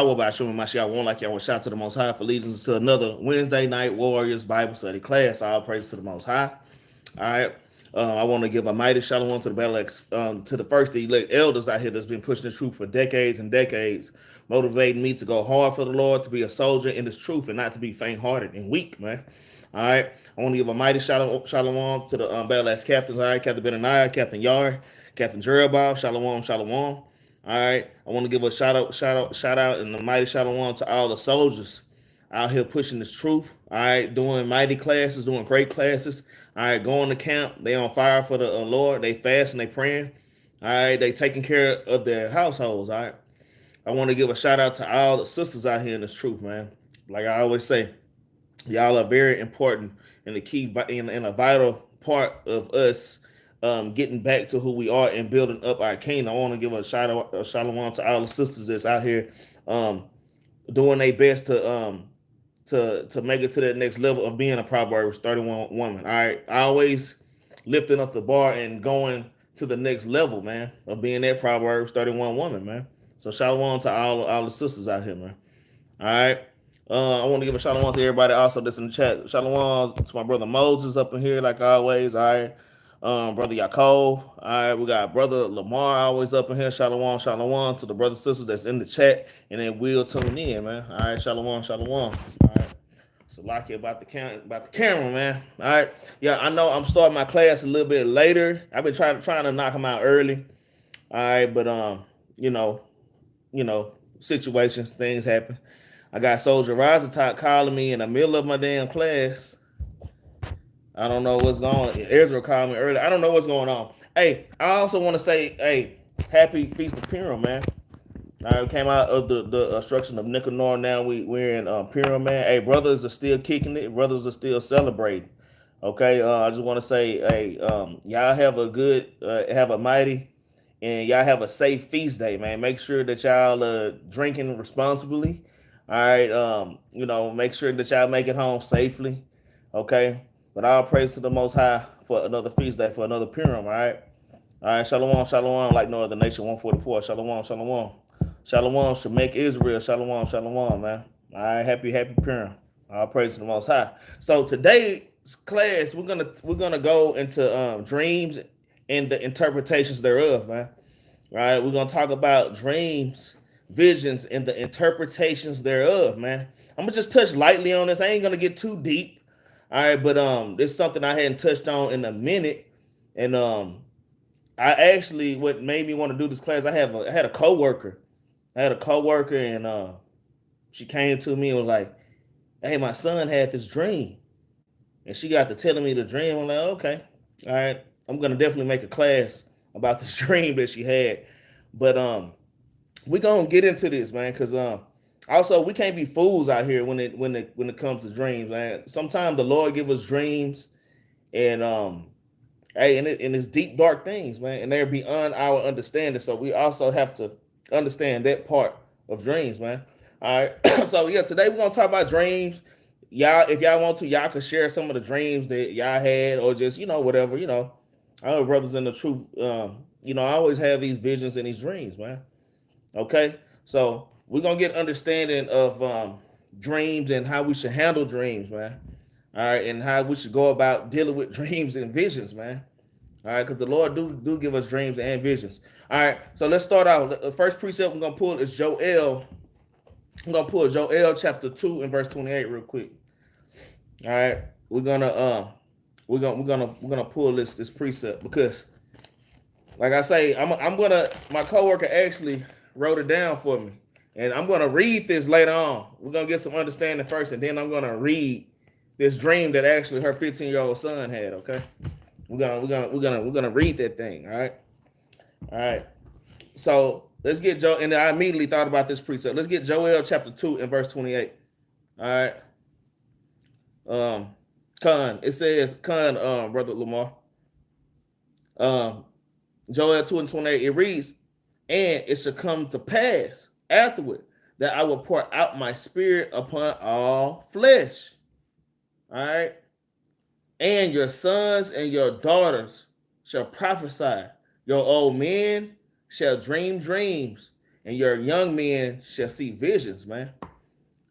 will by showing my shit. I won't like y'all. Will shout to the Most High for leading us to another Wednesday night Warriors Bible study class. All praise to the Most High. All right. I want to give a mighty shalom to the Battle Axe, to the first the elect elders out here that's been pushing the truth for decades and decades, motivating me to go hard for the Lord, to be a soldier in this truth, and not to be faint-hearted and weak, man. All right. I want to give a mighty shalom to the Battle Axe captains. All right, Captain Benaniyah, Captain Yar, Captain Jerubbaal. Shalom, shalom. All right. I want to give a shout out, and a mighty shalom to all the soldiers out here pushing this truth. All right, doing mighty classes, doing great classes. All right, going to camp. They on fire for the Lord. They fast and they praying. All right, they taking care of their households. All right. I want to give a shout out to all the sisters out here in this truth, man. Like I always say, y'all are very important and the key and a vital part of us getting back to who we are and building up our kingdom. I want to give a shalom to all the sisters that's out here um, doing their best to make it to that next level of being a Proverbs 31 woman. All right, always lifting up the bar and going to the next level, man, of being that Proverbs 31 woman, man. So shalom to all the sisters out here, man. All right. I want to give a shalom to everybody also that's in the chat. Shalom to my brother Moses up in here, like always. All right. Brother Yaakov. All right. We got brother Lamar always up in here. Shalom, shalom to the brothers sisters that's in the chat. And then we'll tune in, man. All right. Shalom, shalom. All right. So like it about the camera, man. All right. Yeah, I know I'm starting my class a little bit later. I've been trying to knock them out early. All right, but you know, situations, things happen. I got Soldier Top calling me in the middle of my damn class. I don't know what's going on. Ezra called me earlier. I don't know what's going on. Hey, I also want to say, hey, happy Feast of Purim, man. I came out of the instruction of Nicanor. Now we're in Purim, man. Hey, brothers are still kicking it. Brothers are still celebrating. Okay, I just want to say, hey, y'all have a good, have a mighty, and y'all have a safe feast day, man. Make sure that y'all drinking responsibly. All right, make sure that y'all make it home safely. Okay, but all praise to the Most High for another feast day, for another Purim. All right, shalom, shalom, like no other nation. 144, shalom, shalom, shalom. Should make Israel, shalom, shalom, man. All right, happy Purim. All praise to the Most High. So today's class, we're gonna go into dreams and the interpretations thereof, man. All right, we're gonna talk about dreams, visions, and the interpretations thereof, man. I'm gonna just touch lightly on this. I ain't gonna get too deep. All right, but it's something I hadn't touched on in a minute, and I actually what made me want to do this class. I had a coworker. And she came to me and was like, "Hey, my son had this dream," and she got to telling me the dream. I'm like, "Okay, all right, I'm gonna definitely make a class about this dream that she had." But we're gonna get into this, man, because also we can't be fools out here when it comes to dreams, man. Sometimes the Lord give us dreams, and hey, and it's deep dark things, man, and they're beyond our understanding. So we also have to understand that part of dreams, man. All right. So yeah, today we're gonna talk about dreams. Y'all, if y'all want to, y'all could share some of the dreams that y'all had, or just whatever. Our brothers in the truth. I always have these visions and these dreams, man. Okay, so we're gonna get understanding of dreams and how we should handle dreams, man. All right, and how we should go about dealing with dreams and visions, man. All right, because the Lord do give us dreams and visions. All right, so let's start out. The first precept we're gonna pull is Joel. I'm gonna pull Joel chapter 2 and verse 28 real quick. All right, we're gonna pull this precept because, like I say, my coworker actually wrote it down for me, and I'm gonna read this later on. We're gonna get some understanding first, and then I'm gonna read this dream that actually her 15-year-old son had. Okay, we're gonna read that thing. All right. So let's get Joe, and I immediately thought about this precept. Let's get Joel chapter 2 and verse 28. All right. It says, Brother Lamar. Joel 2 and 28, it reads, "And it shall come to pass afterward that I will pour out my spirit upon all flesh." All right. "And your sons and your daughters shall prophesy. Your old men shall dream dreams, and your young men shall see visions, man.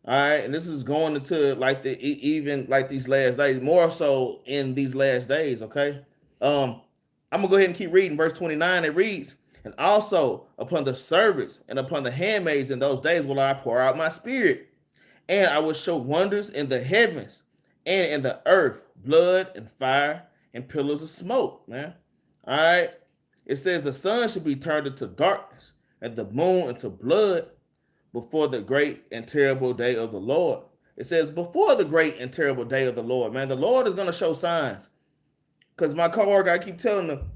All right, and this is going into like even like these last days, more so in these last days. Okay, I'm gonna go ahead and keep reading. Verse 29. It reads, "And also upon the servants and upon the handmaids in those days will I pour out my spirit, and I will show wonders in the heavens and in the earth, blood and fire and pillars of smoke." Man, all right. It says the sun should be turned into darkness and the moon into blood before the great and terrible day of the Lord. It says before the great and terrible day of the Lord, man. The Lord is going to show signs. Because my coworker, I keep telling them,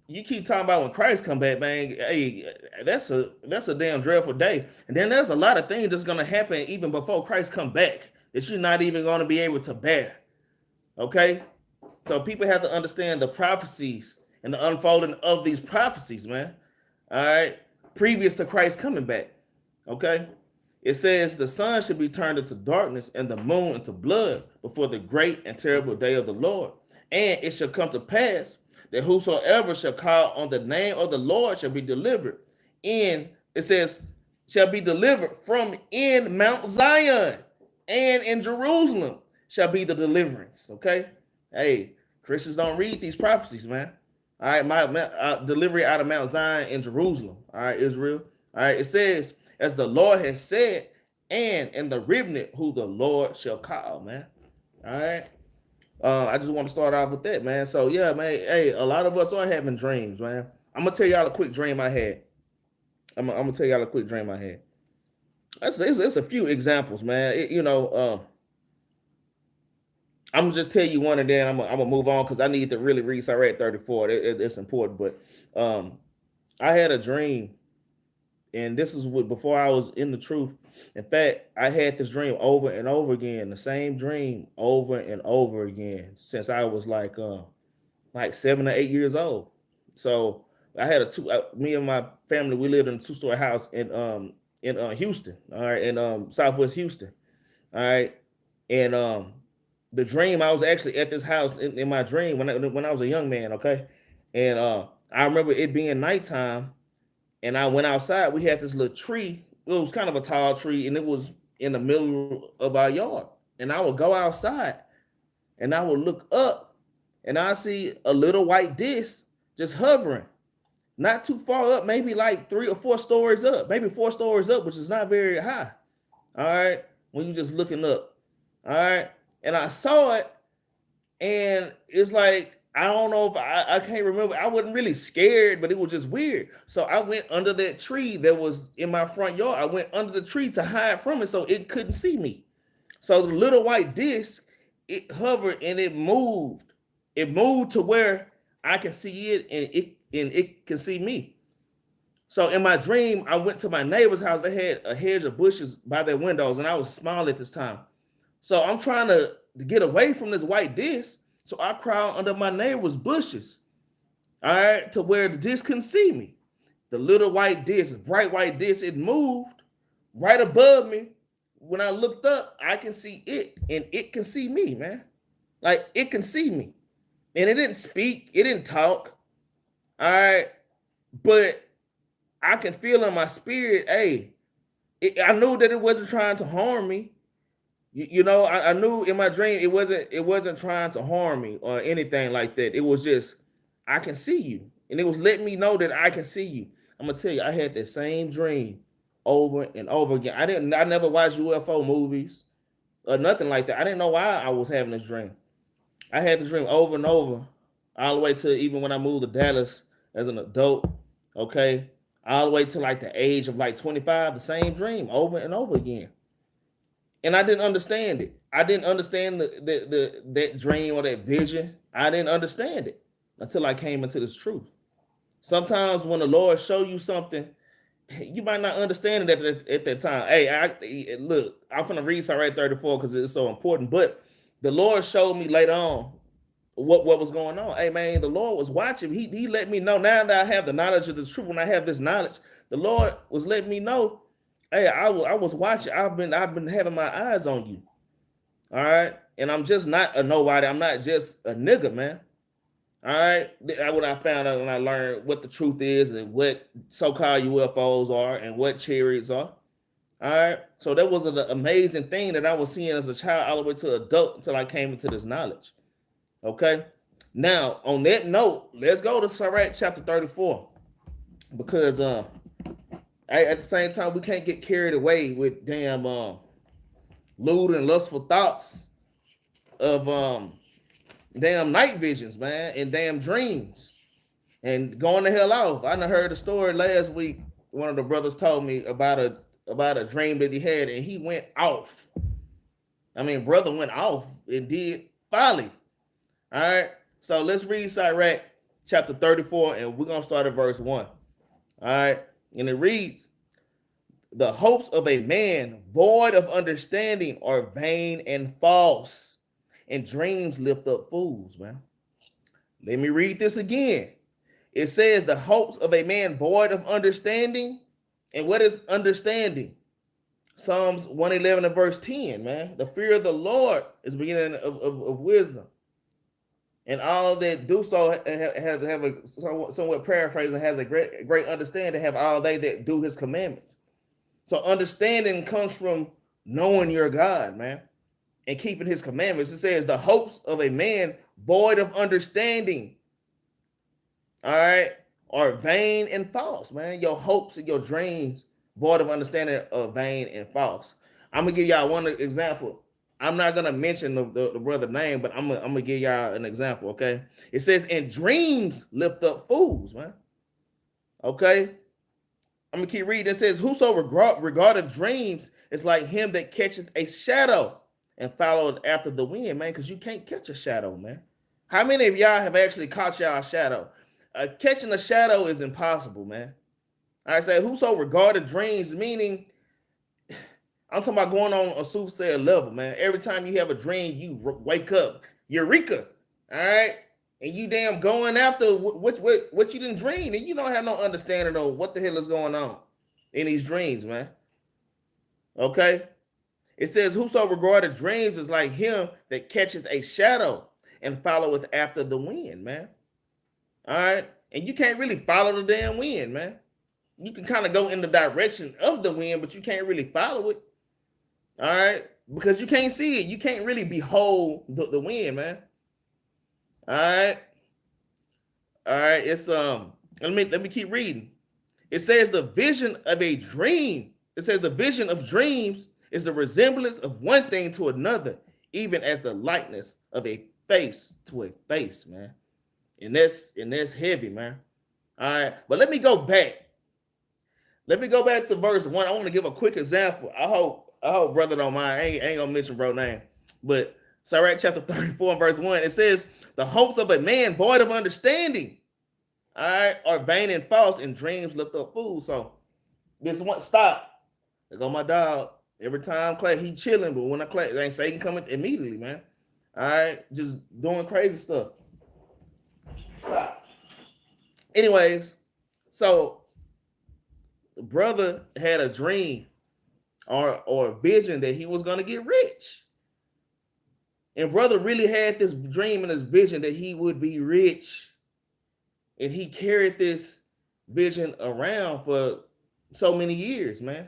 you keep talking about when Christ come back, man. Hey, that's a damn dreadful day. And then there's a lot of things that's going to happen even before Christ come back that you're not even going to be able to bear. Okay? So people have to understand the prophecies and the unfolding of these prophecies, man. All right? Previous to Christ coming back. Okay, it says the sun should be turned into darkness and the moon into blood before the great and terrible day of the Lord. And it shall come to pass that whosoever shall call on the name of the Lord shall be delivered. And it says, shall be delivered from in Mount Zion and in Jerusalem shall be the deliverance. Okay, hey, Christians don't read these prophecies, man. All right, my delivery out of Mount Zion in Jerusalem. All right, Israel. All right, it says, as the Lord has said, and in the remnant who the Lord shall call, man. All right. I just want to start off with that, man. So yeah, man. Hey, a lot of us are having dreams, man. I'm gonna tell y'all a quick dream I had. I'm gonna tell y'all a quick dream I had. It's a few examples, man. I'm gonna just tell you one, and then I'm gonna move on because I need to really read Sirach 34. It's important, but I had a dream. And this is what before I was in the truth. In fact, I had this dream over and over again, the same dream over and over again since I was like 7 or 8 years old. So I had me and my family, we lived in a 2-story house in Houston, all right, in Southwest Houston, all right, and the dream I was actually at this house in my dream when I was a young man, okay, and I remember it being nighttime. And I went outside. We had this little tree. It was kind of a tall tree, and it was in the middle of our yard. And I would go outside, and I would look up, and I see a little white disc just hovering, not too far up, maybe like 3 or 4 stories up, maybe 4 stories up, which is not very high. All right, when you're just looking up. All right, and I saw it, and it's like, I don't know if I can't remember. I wasn't really scared, but it was just weird. So I went under that tree that was in my front yard. I went under the tree to hide from it so it couldn't see me. So the little white disc, it hovered and it moved. It moved to where I can see it and it can see me. So in my dream, I went to my neighbor's house. They had a hedge of bushes by their windows, and I was small at this time. So I'm trying to get away from this white disc. So I crawled under my neighbor's bushes, all right, to where the disc couldn't see me. The little white disc, bright white disc, it moved right above me. When I looked up, I can see it, and it can see me, man. Like, it can see me. And it didn't speak, it didn't talk, all right, but I can feel in my spirit, hey, I knew that it wasn't trying to harm me. I knew in my dream it wasn't trying to harm me or anything like that. It was just, I can see you. And it was letting me know that I can see you. I'm gonna tell you, I had that same dream over and over again. I never watched UFO movies or nothing like that. I didn't know why I was having this dream. I had this dream over and over, all the way to even when I moved to Dallas as an adult, okay, all the way to like the age of like 25, the same dream over and over again. And I didn't understand it. I didn't understand that dream or that vision. I didn't understand it until I came into this truth. Sometimes when the Lord show you something, you might not understand it at that time. Hey, look, I'm gonna read Sirach 34 because it's so important. But the Lord showed me later on what was going on. Hey, man, the Lord was watching. He let me know. Now that I have the knowledge of the truth, when I have this knowledge, the Lord was letting me know. Hey, I was watching. I've been having my eyes on you. All right. And I'm just not a nobody. I'm not just a nigga, man. All right, that's what I found out when I learned what the truth is and what so-called UFOs are and what chariots are. All right, so that was an amazing thing that I was seeing as a child all the way to adult until I came into this knowledge. Okay, now on that note, let's go to Sirach chapter 34 because at the same time we can't get carried away with damn lewd and lustful thoughts of damn night visions, man, and damn dreams and going the hell off. I done heard a story last week. One of the brothers told me about a dream that he had, and he went off. I mean, brother went off and did folly. All right. So let's read Sirach chapter 34, and we're gonna start at verse 1. All right. And it reads: the hopes of a man void of understanding are vain and false, and dreams lift up fools, man. Let me read this again. It says the hopes of a man void of understanding. And what is understanding? Psalms 111 and verse 10, man. The fear of the Lord is the beginning of wisdom. And all that do so have a somewhat paraphrasing, has a great understanding, have all they that do his commandments. So understanding comes from knowing your God, man, and keeping his commandments. It says the hopes of a man void of understanding, all right, are vain and false, man. Your hopes and your dreams void of understanding are vain and false. I'm gonna give y'all one example. I'm not gonna mention the brother name, but I'm gonna give y'all an example. Okay, it says, "And dreams lift up fools," man. Okay, I'm gonna keep reading. It says, "Whoso regardeth dreams is like him that catcheth a shadow and followed after the wind," man. Because you can't catch a shadow, man. How many of y'all have actually caught y'all shadow? Catching a shadow is impossible, man. I say, "Whoso regarded dreams," meaning I'm talking about going on a soothsayer level, man. Every time you have a dream, you wake up, eureka, all right, and you damn going after what you didn't dream, and you don't have no understanding of what the hell is going on in these dreams, man. Okay, it says, "Whoso regarded dreams is like him that catcheth a shadow and followeth after the wind," man. All right, and you can't really follow the damn wind, man. You can kind of go in the direction of the wind, but you can't really follow it. All right, because you can't see it. You can't really behold the wind, man. All right. All right. It's let me keep reading. It says the vision of a dream. It says the vision of dreams is the resemblance of one thing to another, even as the likeness of a face to a face, man. And that's heavy, man. All right. But let me go back. Let me go back to verse 1. I want to give a quick example. I hope brother don't mind. I ain't gonna mention bro name. But Sirach chapter 34 verse 1, it says, "The hopes of a man void of understanding, all right, are vain and false, and dreams lift up fools." So this one, stop. There go my dog. Every time Clay, he chilling, but when I Clay, ain't Satan coming immediately, man. All right, just doing crazy stuff. Stop. Anyways, so the brother had a dream or a vision that he was going to get rich. And brother really had this dream and this vision that he would be rich. And he carried this vision around for so many years, man.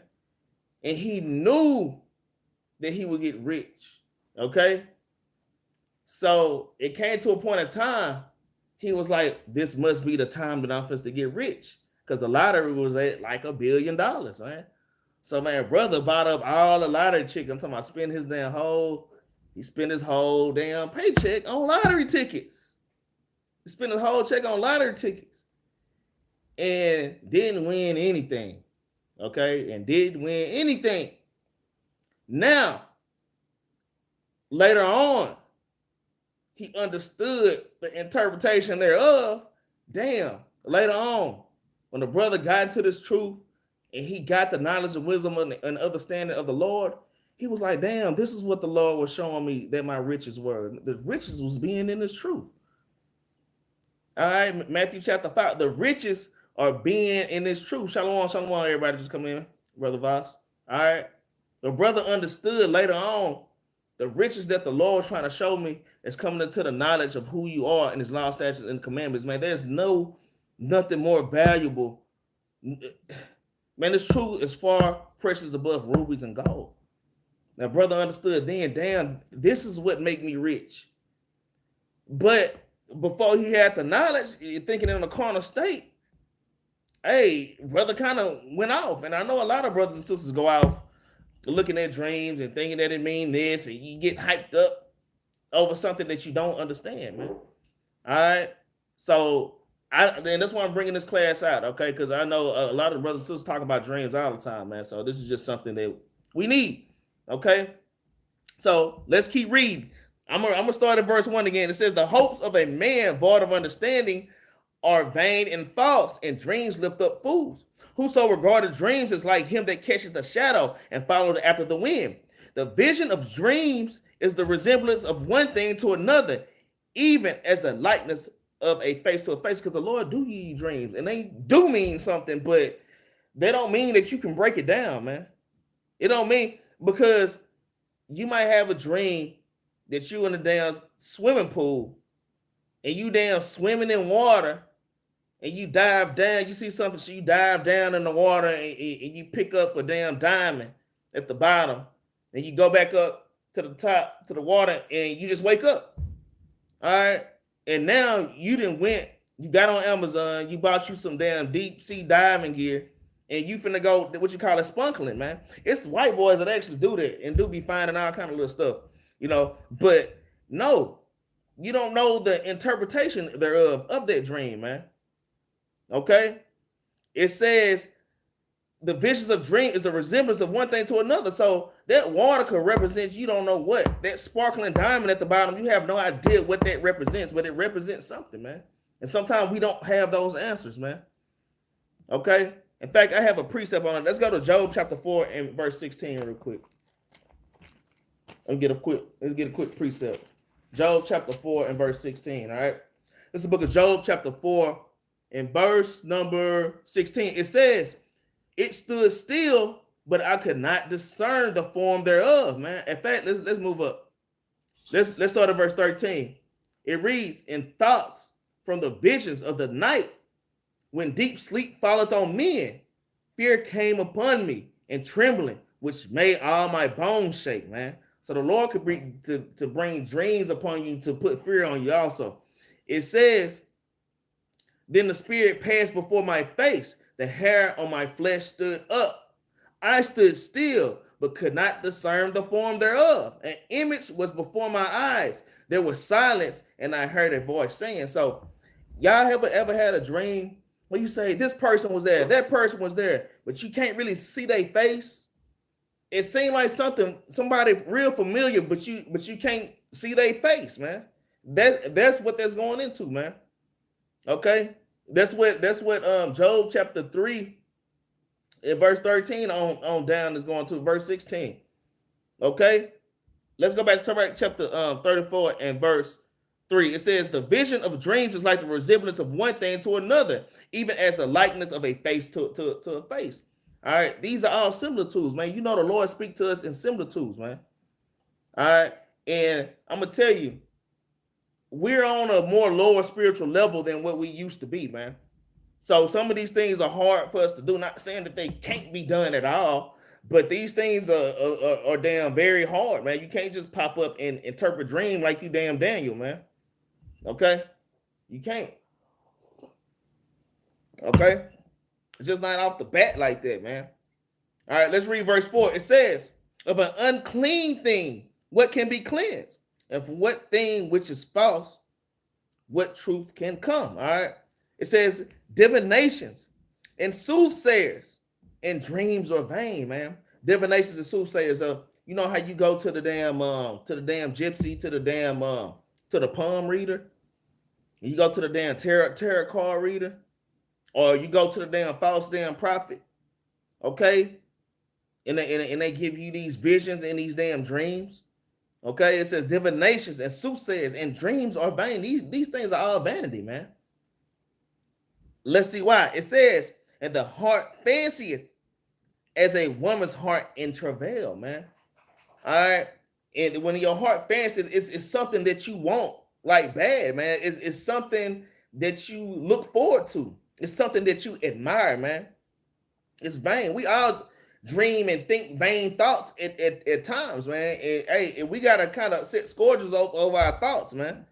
And he knew that he would get rich. Okay? So it came to a point in time, he was like, this must be the time that I'm supposed to get rich. Because the lottery was at like $1 billion, man. So man, brother bought up all the lottery tickets. I'm talking about he spent his whole damn paycheck on lottery tickets. He spent his whole check on lottery tickets. And didn't win anything. Okay? And didn't win anything. Now, later on, he understood the interpretation thereof. Damn, later on, when the brother got into this truth, and he got the knowledge and wisdom and understanding of the Lord, he was like, damn, this is what the Lord was showing me that my riches were. The riches was being in this truth. All right, Matthew chapter 5, the riches are being in this truth. Shalom, shalom, everybody just come in, Brother Voss. All right. The brother understood later on the riches that the Lord is trying to show me is coming into the knowledge of who you are in his law, statutes, and commandments, man. There's nothing more valuable. Man, this truth is far precious above rubies and gold. Now, brother understood then, damn, this is what make me rich. But before he had the knowledge, thinking in a carnal state, hey, brother kind of went off. And I know a lot of brothers and sisters go off looking at dreams and thinking that it mean this, and you get hyped up over something that you don't understand, man. All right. So then that's why I'm bringing this class out, okay? Because I know a lot of brothers and sisters talk about dreams all the time, man. So this is just something that we need, okay? So let's keep reading. I'm gonna start at verse 1 again. It says, the hopes of a man void of understanding are vain and false, and dreams lift up fools. Whoso regarded dreams is like him that catches the shadow and followed after the wind. The vision of dreams is the resemblance of one thing to another, even as the likeness of a face to a face. Because the Lord do give you dreams, and they do mean something, but they don't mean that you can break it down, man. It don't mean, because you might have a dream that you in a damn swimming pool, and you damn swimming in water, and you dive down, you see something, so you dive down in the water, and you pick up a damn diamond at the bottom, and you go back up to the top, to the water, and you just wake up. All right? And now you got on Amazon, you bought you some damn deep sea diving gear, and you finna go, what you call it, spunkling, man. It's white boys that actually do that and do be finding all kind of little stuff, but no, you don't know the interpretation thereof of that dream, man. Okay, it says the visions of dream is the resemblance of one thing to another. So that water could represent, you don't know what, that sparkling diamond at the bottom, you have no idea what that represents, but it represents something, man. And sometimes we don't have those answers, man. Okay, in fact, I have a precept on it. Let's go to Job chapter 4 and verse 16 real quick. Let's get a quick precept. Job chapter 4 and verse 16. All right, this is the book of Job chapter 4. In verse number 16, it says, it stood still, but I could not discern the form thereof, man. In fact, let's move up. Let's start at verse 13. It reads, in thoughts from the visions of the night, when deep sleep falleth on men, fear came upon me, and trembling, which made all my bones shake, man. So the Lord could bring to bring dreams upon you, to put fear on you also. It says, then the spirit passed before my face. The hair on my flesh stood up. I stood still, but could not discern the form thereof. An image was before my eyes. There was silence, and I heard a voice saying. So, y'all ever had a dream where you say, this person was there, that person was there, but you can't really see their face? It seemed like somebody real familiar, but you can't see their face, man. That's what that's going into, man. Okay, that's what Job chapter 3 in verse 13 on down is going to verse 16. Okay, let's go back to chapter 34 and verse 3. It says, the vision of dreams is like the resemblance of one thing to another, even as the likeness of a face to a face. All right, these are all similitudes, man. The Lord speaks to us in similitudes, man. All right, and I'm gonna tell you, we're on a more lower spiritual level than what we used to be, man. So some of these things are hard for us to do. Not saying that they can't be done at all, but these things are damn very hard, man. You can't just pop up and interpret dream like you damn Daniel, man. Okay? You can't. Okay? It's just not off the bat like that, man. All right, let's read verse 4. It says, of an unclean thing, what can be cleansed? And from what thing which is false, what truth can come? All right. It says divinations and soothsayers and dreams are vain, man. Divinations and soothsayers are, you know how you go to the damn gypsy, to the palm reader, and you go to the damn tarot card reader, or you go to the damn false damn prophet, okay? And they give you these visions and these damn dreams. Okay, it says divinations and soothsayers and dreams are vain. These things are all vanity, man. Let's see why. It says, and the heart fancieth as a woman's heart in travail, man. All right. And when your heart fancies, it's something that you want like bad, man. It's something that you look forward to. It's something that you admire, man. It's vain. We all dream and think vain thoughts at times, man. And hey, and we gotta kind of set scourges over our thoughts, man.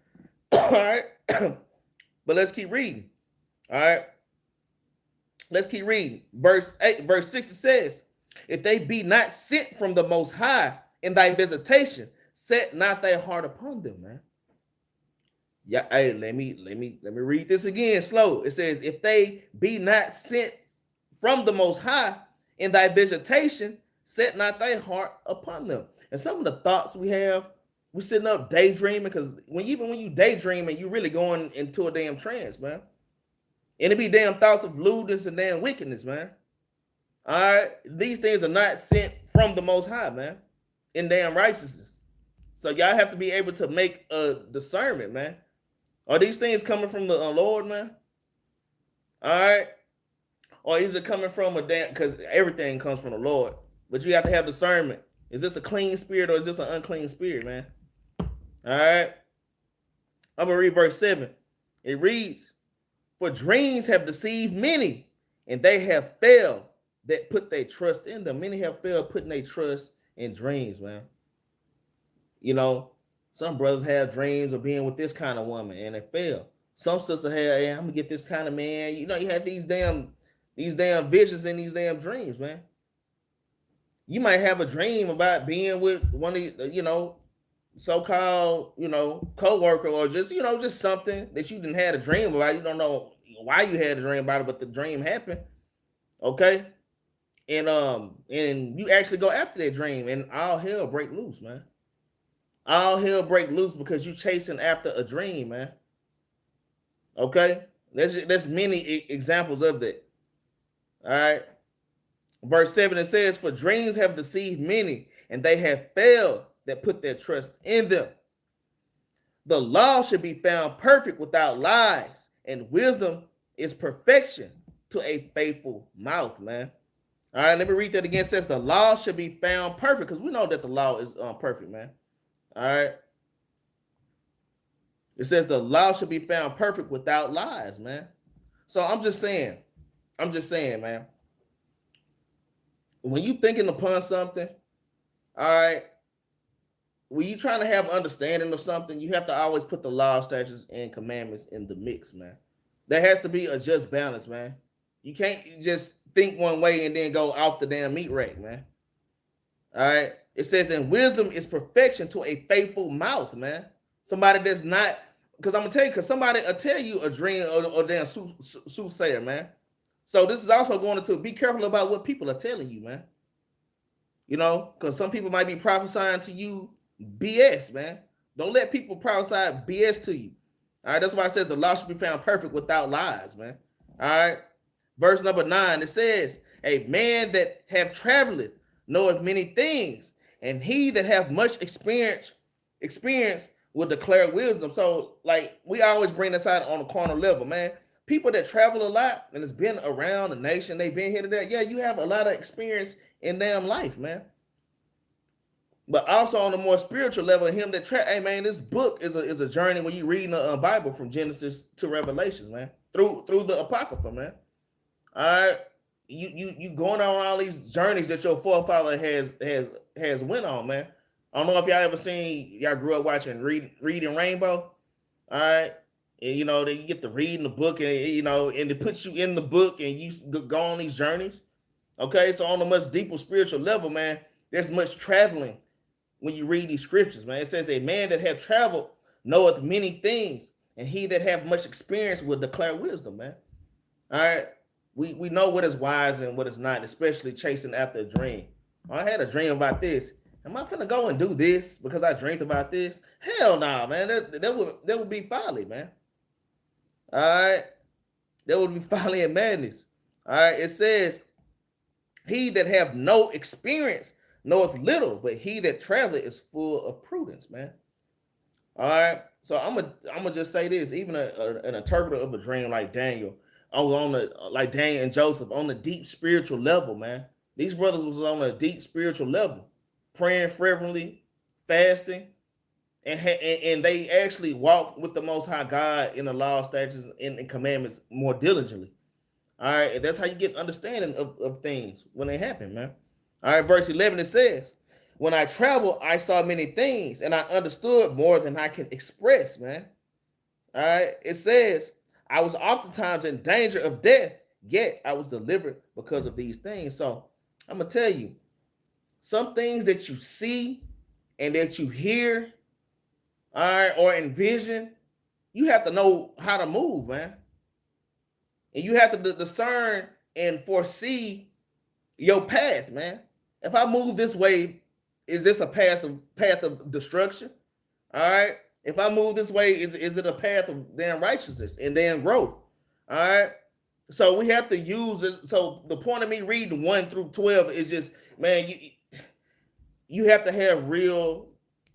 All right. But let's keep reading. All right. Let's keep reading. Verse 8, verse 6 it says, if they be not sent from the most high in thy visitation, set not thy heart upon them, man. Yeah, hey, let me read this again slow. It says, if they be not sent from the most high in thy visitation, set not thy heart upon them. And some of the thoughts we have, we're sitting up daydreaming, because even when you daydreaming, you really going into a damn trance, man. And it be damn thoughts of lewdness and damn wickedness, man. All right, these things are not sent from the most high, man, in damn righteousness. So y'all have to be able to make a discernment, man. Are these things coming from the Lord, man? All right. Or is it coming from a damn, because everything comes from the Lord, but you have to have discernment. Is this a clean spirit or is this an unclean spirit, man? All right. I'm going to read verse 7. It reads, for dreams have deceived many, and they have failed that put their trust in them. Many have failed putting their trust in dreams, man. You know, some brothers have dreams of being with this kind of woman, and they fail. Some sisters have, hey, I'm going to get this kind of man. You know, you have these damn visions and these damn dreams, man. You might have a dream about being with one of the, you know, so-called, you know, co-worker, or just, you know, just something that you didn't have a dream about. You don't know why you had a dream about it, but the dream happened. Okay. And you actually go after that dream, and all hell break loose, man. All hell break loose because you chasing after a dream, man. Okay. There's many examples of that. All right. Verse 7, it says, for dreams have deceived many, and they have failed that put their trust in them. The law should be found perfect without lies, and wisdom is perfection to a faithful mouth, man. All right, let me read that again. It says the law should be found perfect, because we know that the law is perfect, man. All right. It says the law should be found perfect without lies, man. So I'm just saying, man. When you thinking upon something, all right, when you trying to have understanding of something, you have to always put the law, statutes, and commandments in the mix, man. There has to be a just balance, man. You can't just think one way and then go off the damn meat rack, man. All right. It says, and wisdom is perfection to a faithful mouth, man. Somebody that's not, because I'm gonna tell you, because somebody will tell you a dream or damn soothsayer, man. So this is also going to be careful about what people are telling you, man. You know, because some people might be prophesying to you BS, man. Don't let people prophesy BS to you. All right, that's why it says the law should be found perfect without lies, man. All right. Verse number 9, it says, a man that have traveled knoweth many things, and he that have much experience will declare wisdom. So, like, we always bring this out on a corner level, man. People that travel a lot and has been around the nation, they've been here to there. Yeah, you have a lot of experience in damn life, man. But also on a more spiritual level, him that hey man, this book is a journey when you reading the Bible from Genesis to Revelations, man, through the Apocrypha, man. All right, you going on all these journeys that your forefather has went on, man. I don't know if y'all grew up watching Reading Rainbow. All right. And, you know, you get to read in the book, and, you know, and it puts you in the book and you go on these journeys. Okay. So on a much deeper spiritual level, man, there's much traveling when you read these scriptures, man. It says a man that have traveled knoweth many things, and he that have much experience will declare wisdom, man. All right. We know what is wise and what is not, especially chasing after a dream. I had a dream about this. Am I finna go and do this because I dreamed about this? Hell no, nah, man. That would be folly, man. All right. That would be folly and madness. All right. It says, he that have no experience knoweth little, but he that traveleth is full of prudence, man. All right. So I'm gonna just say this. Even an interpreter of a dream like Daniel, like Daniel and Joseph, on the deep spiritual level, man. These brothers was on a deep spiritual level, praying fervently, fasting, and they actually walk with the Most High God in the law, statutes, and commandments more diligently. All right, and that's how you get understanding of things when they happen, man. All right, verse 11, it says, when I traveled, I saw many things, and I understood more than I can express, man. All right, it says, I was oftentimes in danger of death, yet I was delivered because of these things. So I'm going to tell you, some things that you see and that you hear, all right, or envision, you have to know how to move, man. And you have to discern and foresee your path, man. If I move this way, is this a path of destruction? All right. If I move this way, is it a path of damn righteousness and damn growth? All right. So we have to use it. So the point of me reading 1 through 12 is just, man, you have to have real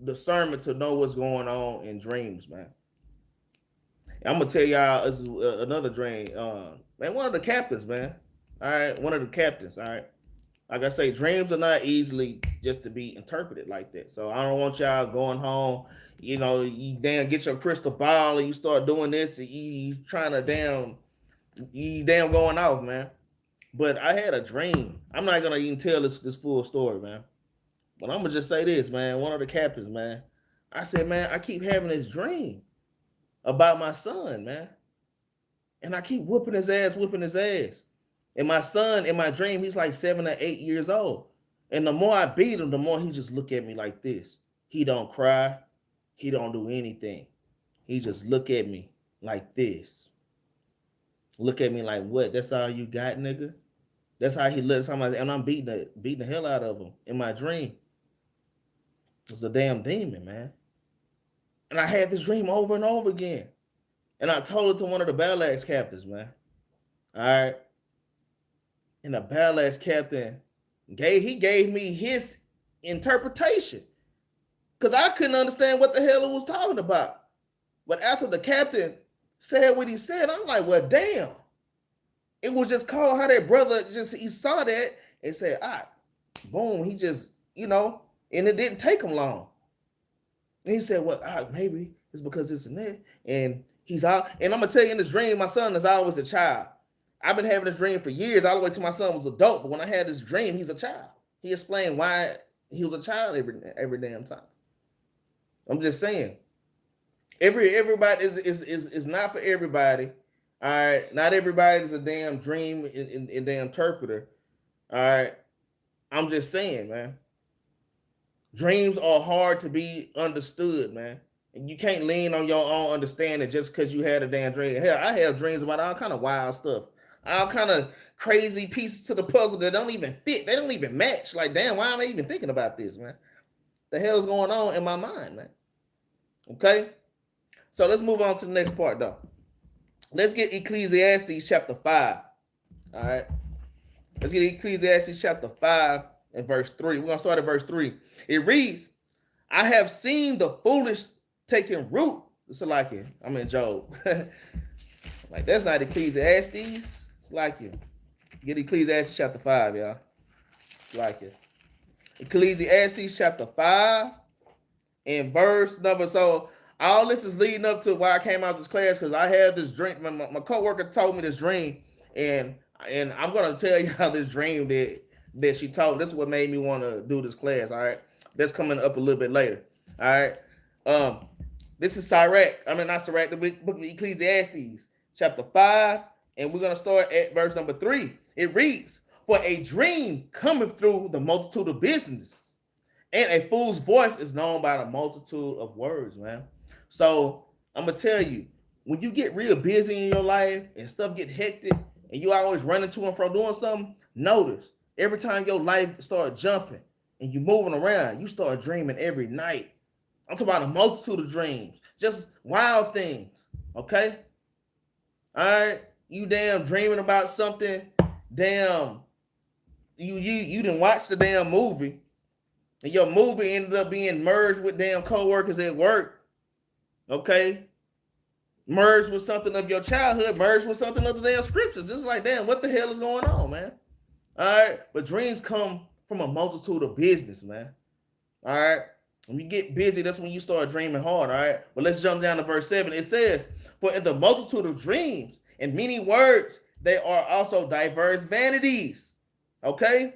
discernment to know what's going on in dreams, man. I'm gonna tell y'all this is another dream. Man, one of the captains, man. All right, one of the captains. All right, like I say, dreams are not easily just to be interpreted like that. So I don't want y'all going home. You know, you damn get your crystal ball and you start doing this and you trying to you damn going off, man. But I had a dream. I'm not gonna even tell this full story, man. But I'm gonna just say this, man. One of the captains, man. I said, man, I keep having this dream about my son, man. And I keep whooping his ass. And my son, in my dream, he's like 7 or 8 years old. And the more I beat him, the more he just look at me like this. He don't cry. He don't do anything. He just look at me like this. Look at me like, what? That's all you got, nigga? That's how he looks. And I'm beating the hell out of him in my dream. It's a damn demon, man. And I had this dream over and over again. And I told it to one of the Battle Axe captains, man. All right. And the Battle Axe captain gave me his interpretation. Because I couldn't understand what the hell it was talking about. But after the captain said what he said, I'm like, well, damn. It was just called how that brother he saw that and said, boom, he just, and it didn't take him long. And he said, well, maybe it's because this and that. And he's out. And I'm going to tell you, in this dream, my son is always a child. I've been having this dream for years, all the way till my son was adult. But when I had this dream, he's a child. He explained why he was a child every damn time. I'm just saying. Everybody is not for everybody. All right. Not everybody is a damn dream and damn interpreter. All right. I'm just saying, man. Dreams are hard to be understood, man. And you can't lean on your own understanding just because you had a damn dream. Hell, I have dreams about all kind of wild stuff. All kind of crazy pieces to the puzzle that don't even fit. They don't even match. Like, damn, why am I even thinking about this, man? The hell is going on in my mind, man? Okay? So let's move on to the next part, though. Let's get Ecclesiastes chapter 5. All right? Let's get Ecclesiastes chapter 5 and verse 3. We're going to start at verse 3. It reads, I have seen the foolish taking root. It's like it. I'm in Job. Like, that's not Ecclesiastes. It's like it. Get Ecclesiastes chapter 5, y'all. It's like it. Ecclesiastes chapter 5 and verse number. So all this is leading up to why I came out of this class, because I had this dream. My coworker told me this dream, and I'm going to tell y'all this dream that she told. This is what made me want to do this class, all right? That's coming up a little bit later, all right? This is not Sirach, the book of Ecclesiastes, chapter 5, and we're going to start at verse number 3. It reads, for a dream cometh through the multitude of business, and a fool's voice is known by the multitude of words, man. So I'm going to tell you, when you get real busy in your life and stuff get hectic, and you always running to and from doing something, notice every time your life start jumping and you moving around, you start dreaming every night. I'm talking about a multitude of dreams, just wild things, okay? All right, you damn dreaming about something, damn, you didn't watch the damn movie, and your movie ended up being merged with damn co-workers at work, okay? Merged with something of your childhood, merged with something of the damn scriptures. It's like, damn, what the hell is going on, man? All right, but dreams come from a multitude of business, man. All right, When you get busy, that's when you start dreaming hard, all right? But let's jump down to verse 7. It says, for in the multitude of dreams and many words, they are also diverse vanities. Okay?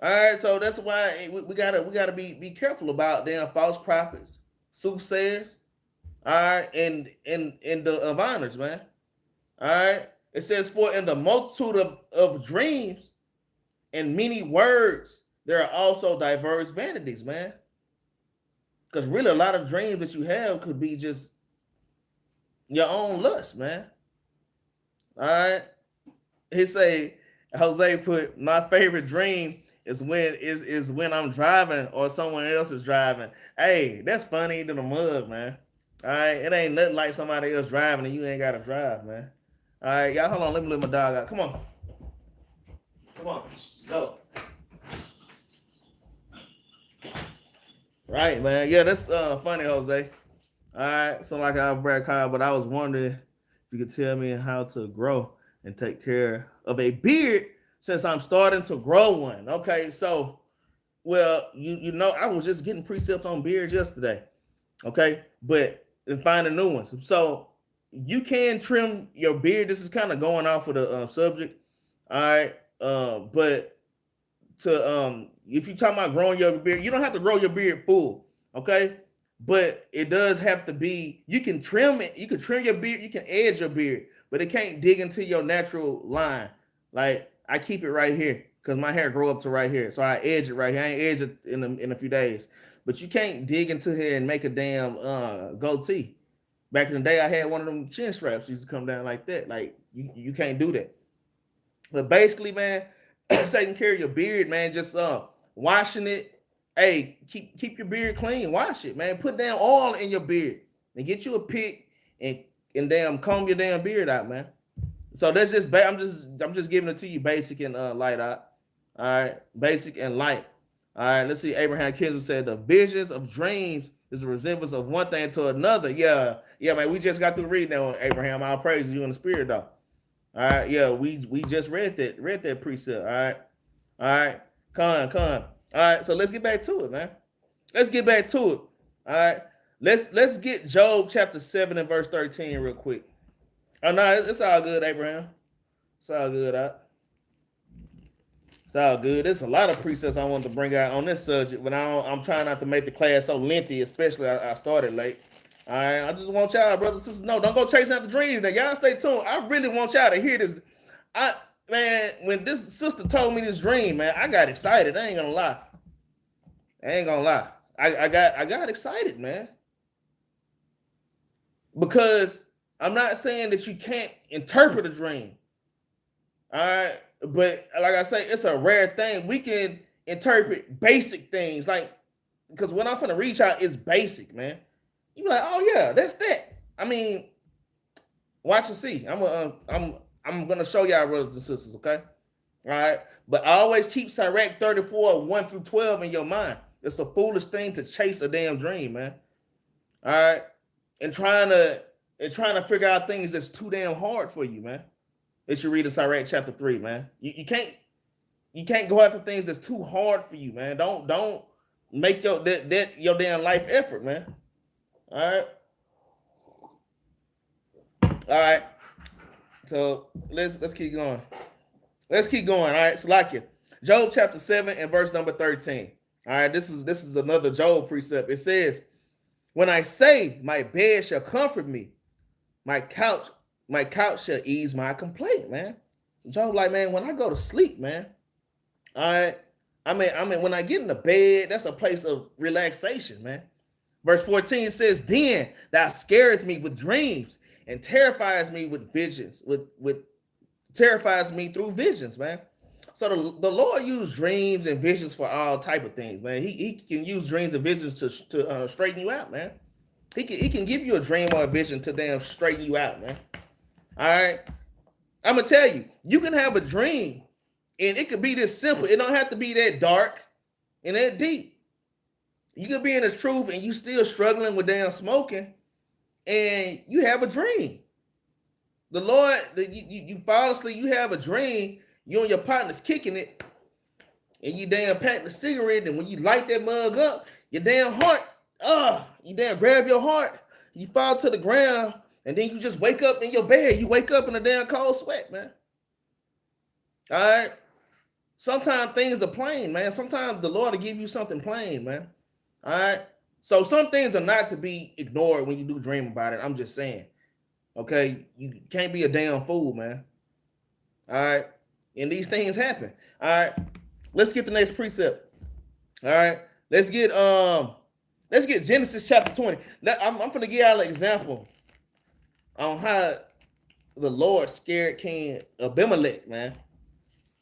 All right, so that's why we gotta be careful about damn false prophets, soothsayers, all right, and the diviners, man. All right. It says, for in the multitude of dreams and many words, there are also diverse vanities, man. Because really, a lot of dreams that you have could be just your own lust, man. All right. He say, Jose put, my favorite dream is when I'm driving or someone else is driving. Hey, that's funny to the mug, man. All right. It ain't nothing like somebody else driving and you ain't got to drive, man. All right, y'all, hold on. Let me let my dog out. Come on. Come on. Go. Right, man. Yeah, that's funny, Jose. All right. So like I Brad Kyle, but I was wondering if you could tell me how to grow and take care of a beard since I'm starting to grow one. Okay, so well, you know, I was just getting precepts on beards yesterday. Okay, but and finding new ones. So you can trim your beard. This is kind of going off of the subject. All right. But to if you're talking about growing your beard, you don't have to grow your beard full. Okay. But it does have to be, you can trim it, you can trim your beard, you can edge your beard, but it can't dig into your natural line. Like I keep it right here because my hair grow up to right here. So I edge it right here. I ain't edge it in a few days. But you can't dig into here and make a damn goatee. Back in the day, I had one of them chin straps used to come down like that. Like you can't do that. But basically, man, taking care of your beard, man, just washing it. Hey, keep your beard clean. Wash it, man. Put down oil in your beard and get you a pick and damn comb your damn beard out, man. So that's just I'm just giving it to you basic and light out. All right, basic and light. All right, let's see. Abraham Kinsler said the visions of dreams is a resemblance of one thing to another. Yeah, man. We just got through reading that one, Abraham. I'll praise you in the spirit, though. All right, yeah, we just read that precept. All right, con. All right, so let's get back to it, man. Let's get back to it. All right, let's get Job chapter 7 and verse 13 real quick. Oh no, it's all good, Abraham. It's all good, It's all good. There's a lot of precepts I wanted to bring out on this subject, but I'm trying not to make the class so lengthy, especially I started late. All right, I just want y'all, brothers and sisters, no, don't go chasing after dreams. Now, y'all stay tuned. I really want y'all to hear this. Man, when this sister told me this dream, man, I got excited. I ain't gonna lie. I got excited, man. Because I'm not saying that you can't interpret a dream. All right. But like I say, it's a rare thing. We can interpret basic things, like because what I'm gonna reach out is basic, man. You be like, oh yeah, that's that. I mean, watch and see. I'm gonna show y'all, brothers and sisters, okay? All right. But always keep Sirach 34, 1 through 12 in your mind. It's a foolish thing to chase a damn dream, man. All right. And trying to figure out things that's too damn hard for you, man. It should read in Sirach chapter 3, man. You can't go after things that's too hard for you, man. Don't make your damn life effort, man. All right. So let's keep going. Let's keep going. All right. Salakia. Job chapter 7 and verse number 13. All right. This is another Job precept. It says, when I say my bed shall comfort me, my couch shall ease my complaint, man. So Job like, man, when I go to sleep, man, all right, I mean, when I get in the bed, that's a place of relaxation, man. Verse 14 says, then thou scarest me with dreams and terrifies me with visions, terrifies me through visions, man. So the Lord used dreams and visions for all type of things, man. He can use dreams and visions to straighten you out, man. He can give you a dream or a vision to damn straighten you out, man. All right. I'm gonna tell you, you can have a dream and it could be this simple. It don't have to be that dark and that deep. You could be in the truth and you still struggling with damn smoking and you have a dream. The Lord, you fall asleep, you have a dream, you and your partner's kicking it, and you damn pack the cigarette, and when you light that mug up, your damn heart, you damn grab your heart, you fall to the ground, and then you just wake up in your bed. You wake up in a damn cold sweat, man. All right. Sometimes things are plain, man. Sometimes the Lord will give you something plain, man. All right. So some things are not to be ignored when you do dream about it. I'm just saying. Okay. You can't be a damn fool, man. All right. And these things happen. All right. Let's get the next precept. All right. Let's get Genesis chapter 20. I'm gonna give y'all an example on how the Lord scared King Abimelech, man.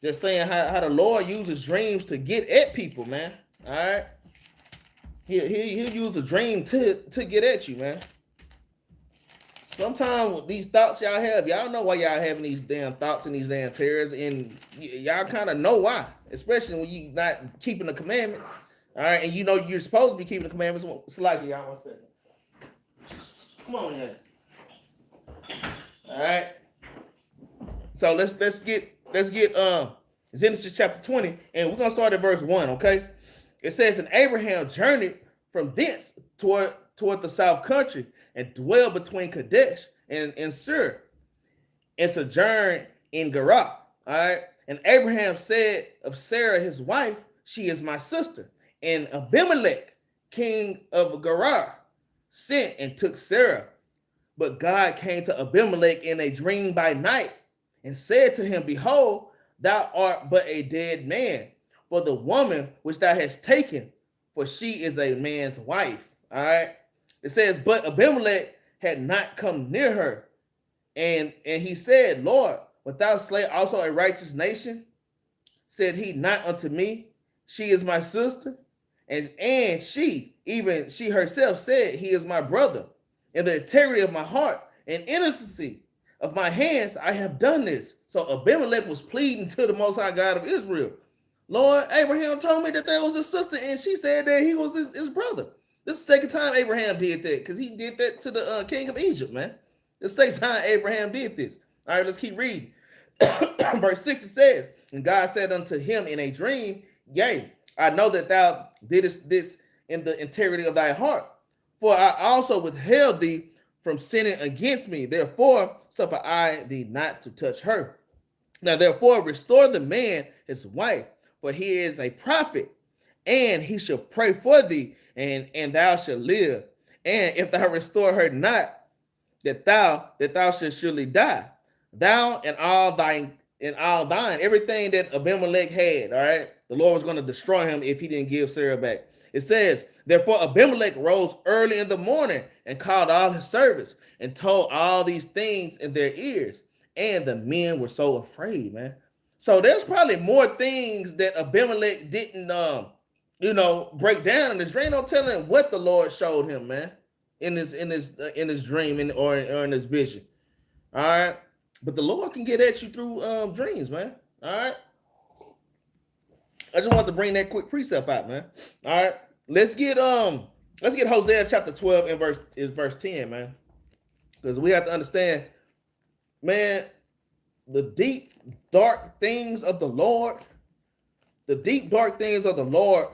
Just saying how the Lord uses dreams to get at people, man. All right. He'll use a dream to get at you, man. Sometimes these thoughts y'all have, y'all know why y'all having these damn thoughts and these damn terrors, and y'all kind of know why, especially when you not keeping the commandments. All right, and you know you're supposed to be keeping the commandments. Slack y'all 1 second. Come on, here. All right. So let's get Genesis chapter 20, and we're gonna start at verse 1. Okay. It says, and Abraham journeyed from thence toward the south country, and dwelled between Kadesh and Sur, and sojourned in Gerar. All right. And Abraham said of Sarah his wife, she is my sister. And Abimelech, king of Gerar, sent and took Sarah. But God came to Abimelech in a dream by night, and said to him, behold, thou art but a dead man, for the woman which thou hast taken, for she is a man's wife. All right. It says, but Abimelech had not come near her. And he said, Lord, wilt thou slay also a righteous nation? Said he not unto me, she is my sister. And she herself said, he is my brother. In the integrity of my heart and innocency of my hands, I have done this. So Abimelech was pleading to the Most High God of Israel. Lord, Abraham told me that there was his sister, and she said that he was his brother. This is the second time Abraham did that, because he did that to the king of Egypt, man. This is the second time Abraham did this. All right, let's keep reading. Verse 6, it says, and God said unto him in a dream, yea, I know that thou didst this in the integrity of thy heart, for I also withheld thee from sinning against me. Therefore suffer I thee not to touch her. Now therefore restore the man his wife, for he is a prophet, and he shall pray for thee, and thou shalt live. And if thou restore her not, that thou shalt surely die, thou and all thine, everything that Abimelech had. All right, the Lord was going to destroy him if he didn't give Sarah back. It says, therefore Abimelech rose early in the morning and called all his servants and told all these things in their ears, and the men were so afraid, man. So there's probably more things that Abimelech didn't break down in his dream. No telling what the Lord showed him, man, in his dream or in his vision. All right, but the Lord can get at you through dreams, man. All right, I just want to bring that quick precept out, man. All right, let's get Hosea chapter 12 and verse 10, man, because we have to understand, man, the deep dark things of the Lord. The deep dark things of the Lord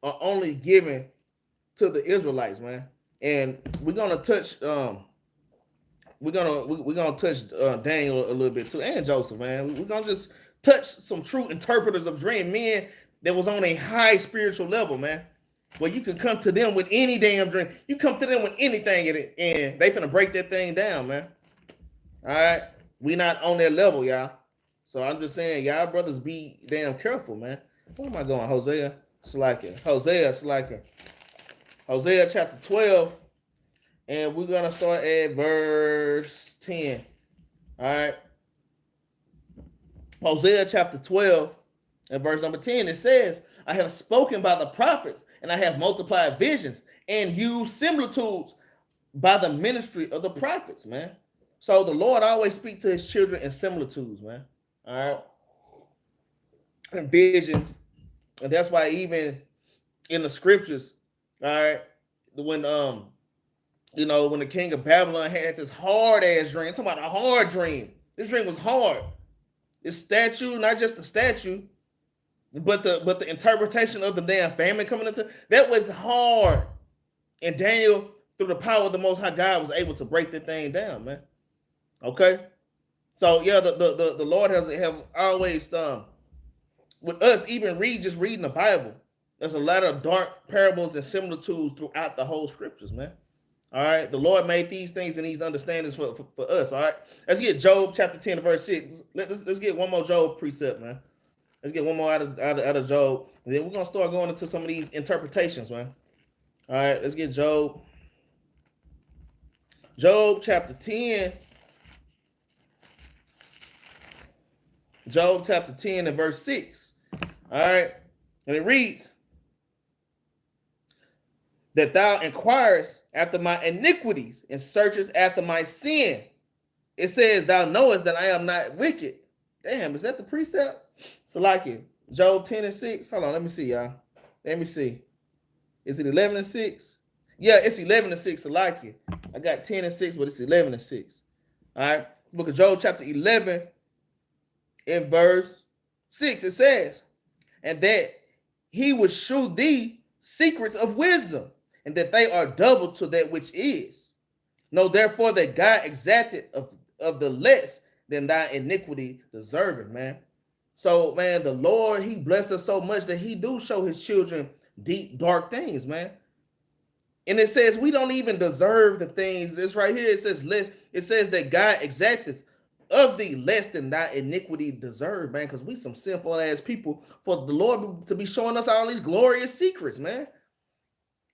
are only given to the Israelites, man. And we're gonna touch we're gonna touch Daniel a little bit too, and Joseph, man. We're gonna just touch some true interpreters of dream, men that was on a high spiritual level, man. Where you can come to them with any damn dream. You come to them with anything in it, and they finna break that thing down, man. All right, we not on their level, y'all. So I'm just saying, y'all brothers, be damn careful, man. Where am I going? Hosea chapter 12, and we're gonna start at verse 10. All right. Hosea chapter 12 and verse number 10, it says, I have spoken by the prophets, and I have multiplied visions and used similitudes by the ministry of the prophets, man. So the Lord always speaks to his children in similitudes, man. All right. And visions. And that's why even in the scriptures, all right, when when the king of Babylon had this hard ass dream, I'm talking about a hard dream. This dream was hard. This statue, not just a statue, But the interpretation of the damn famine coming into that was hard. And Daniel, through the power of the Most High God, was able to break the thing down, man. Okay, so yeah, the Lord have always with us, even reading the Bible. There's a lot of dark parables and similitudes throughout the whole scriptures, man. All right, the Lord made these things and these understandings for us. All right, let's get Job chapter 10 verse 6. Let's get one more Job precept, man. Let's get one more out of Job, and then we're gonna start going into some of these interpretations, man. All right, let's get Job chapter 10. Job chapter 10 and verse 6. All right, and it reads, that thou inquirest after my iniquities and searchest after my sin. It says, thou knowest that I am not wicked. Damn, is that the precept? So like it. Job 10 and 6. Hold on, let me see, y'all. Let me see. Is it 11 and 6? Yeah, it's 11 and 6. So like it. I got 10 and 6, but it's 11 and 6. All right. Book of Job chapter 11 in verse 6. It says, and that he would shew thee secrets of wisdom, and that they are double to that which is. Know therefore that God exacted of the less than thy iniquity deserving, man. So, man, the Lord, he blessed us so much that he do show his children deep, dark things, man. And it says we don't even deserve the things. This right here, it says less. It says that God exacteth of thee less than thy iniquity deserve, man, because we some sinful ass people for the Lord to be showing us all these glorious secrets, man.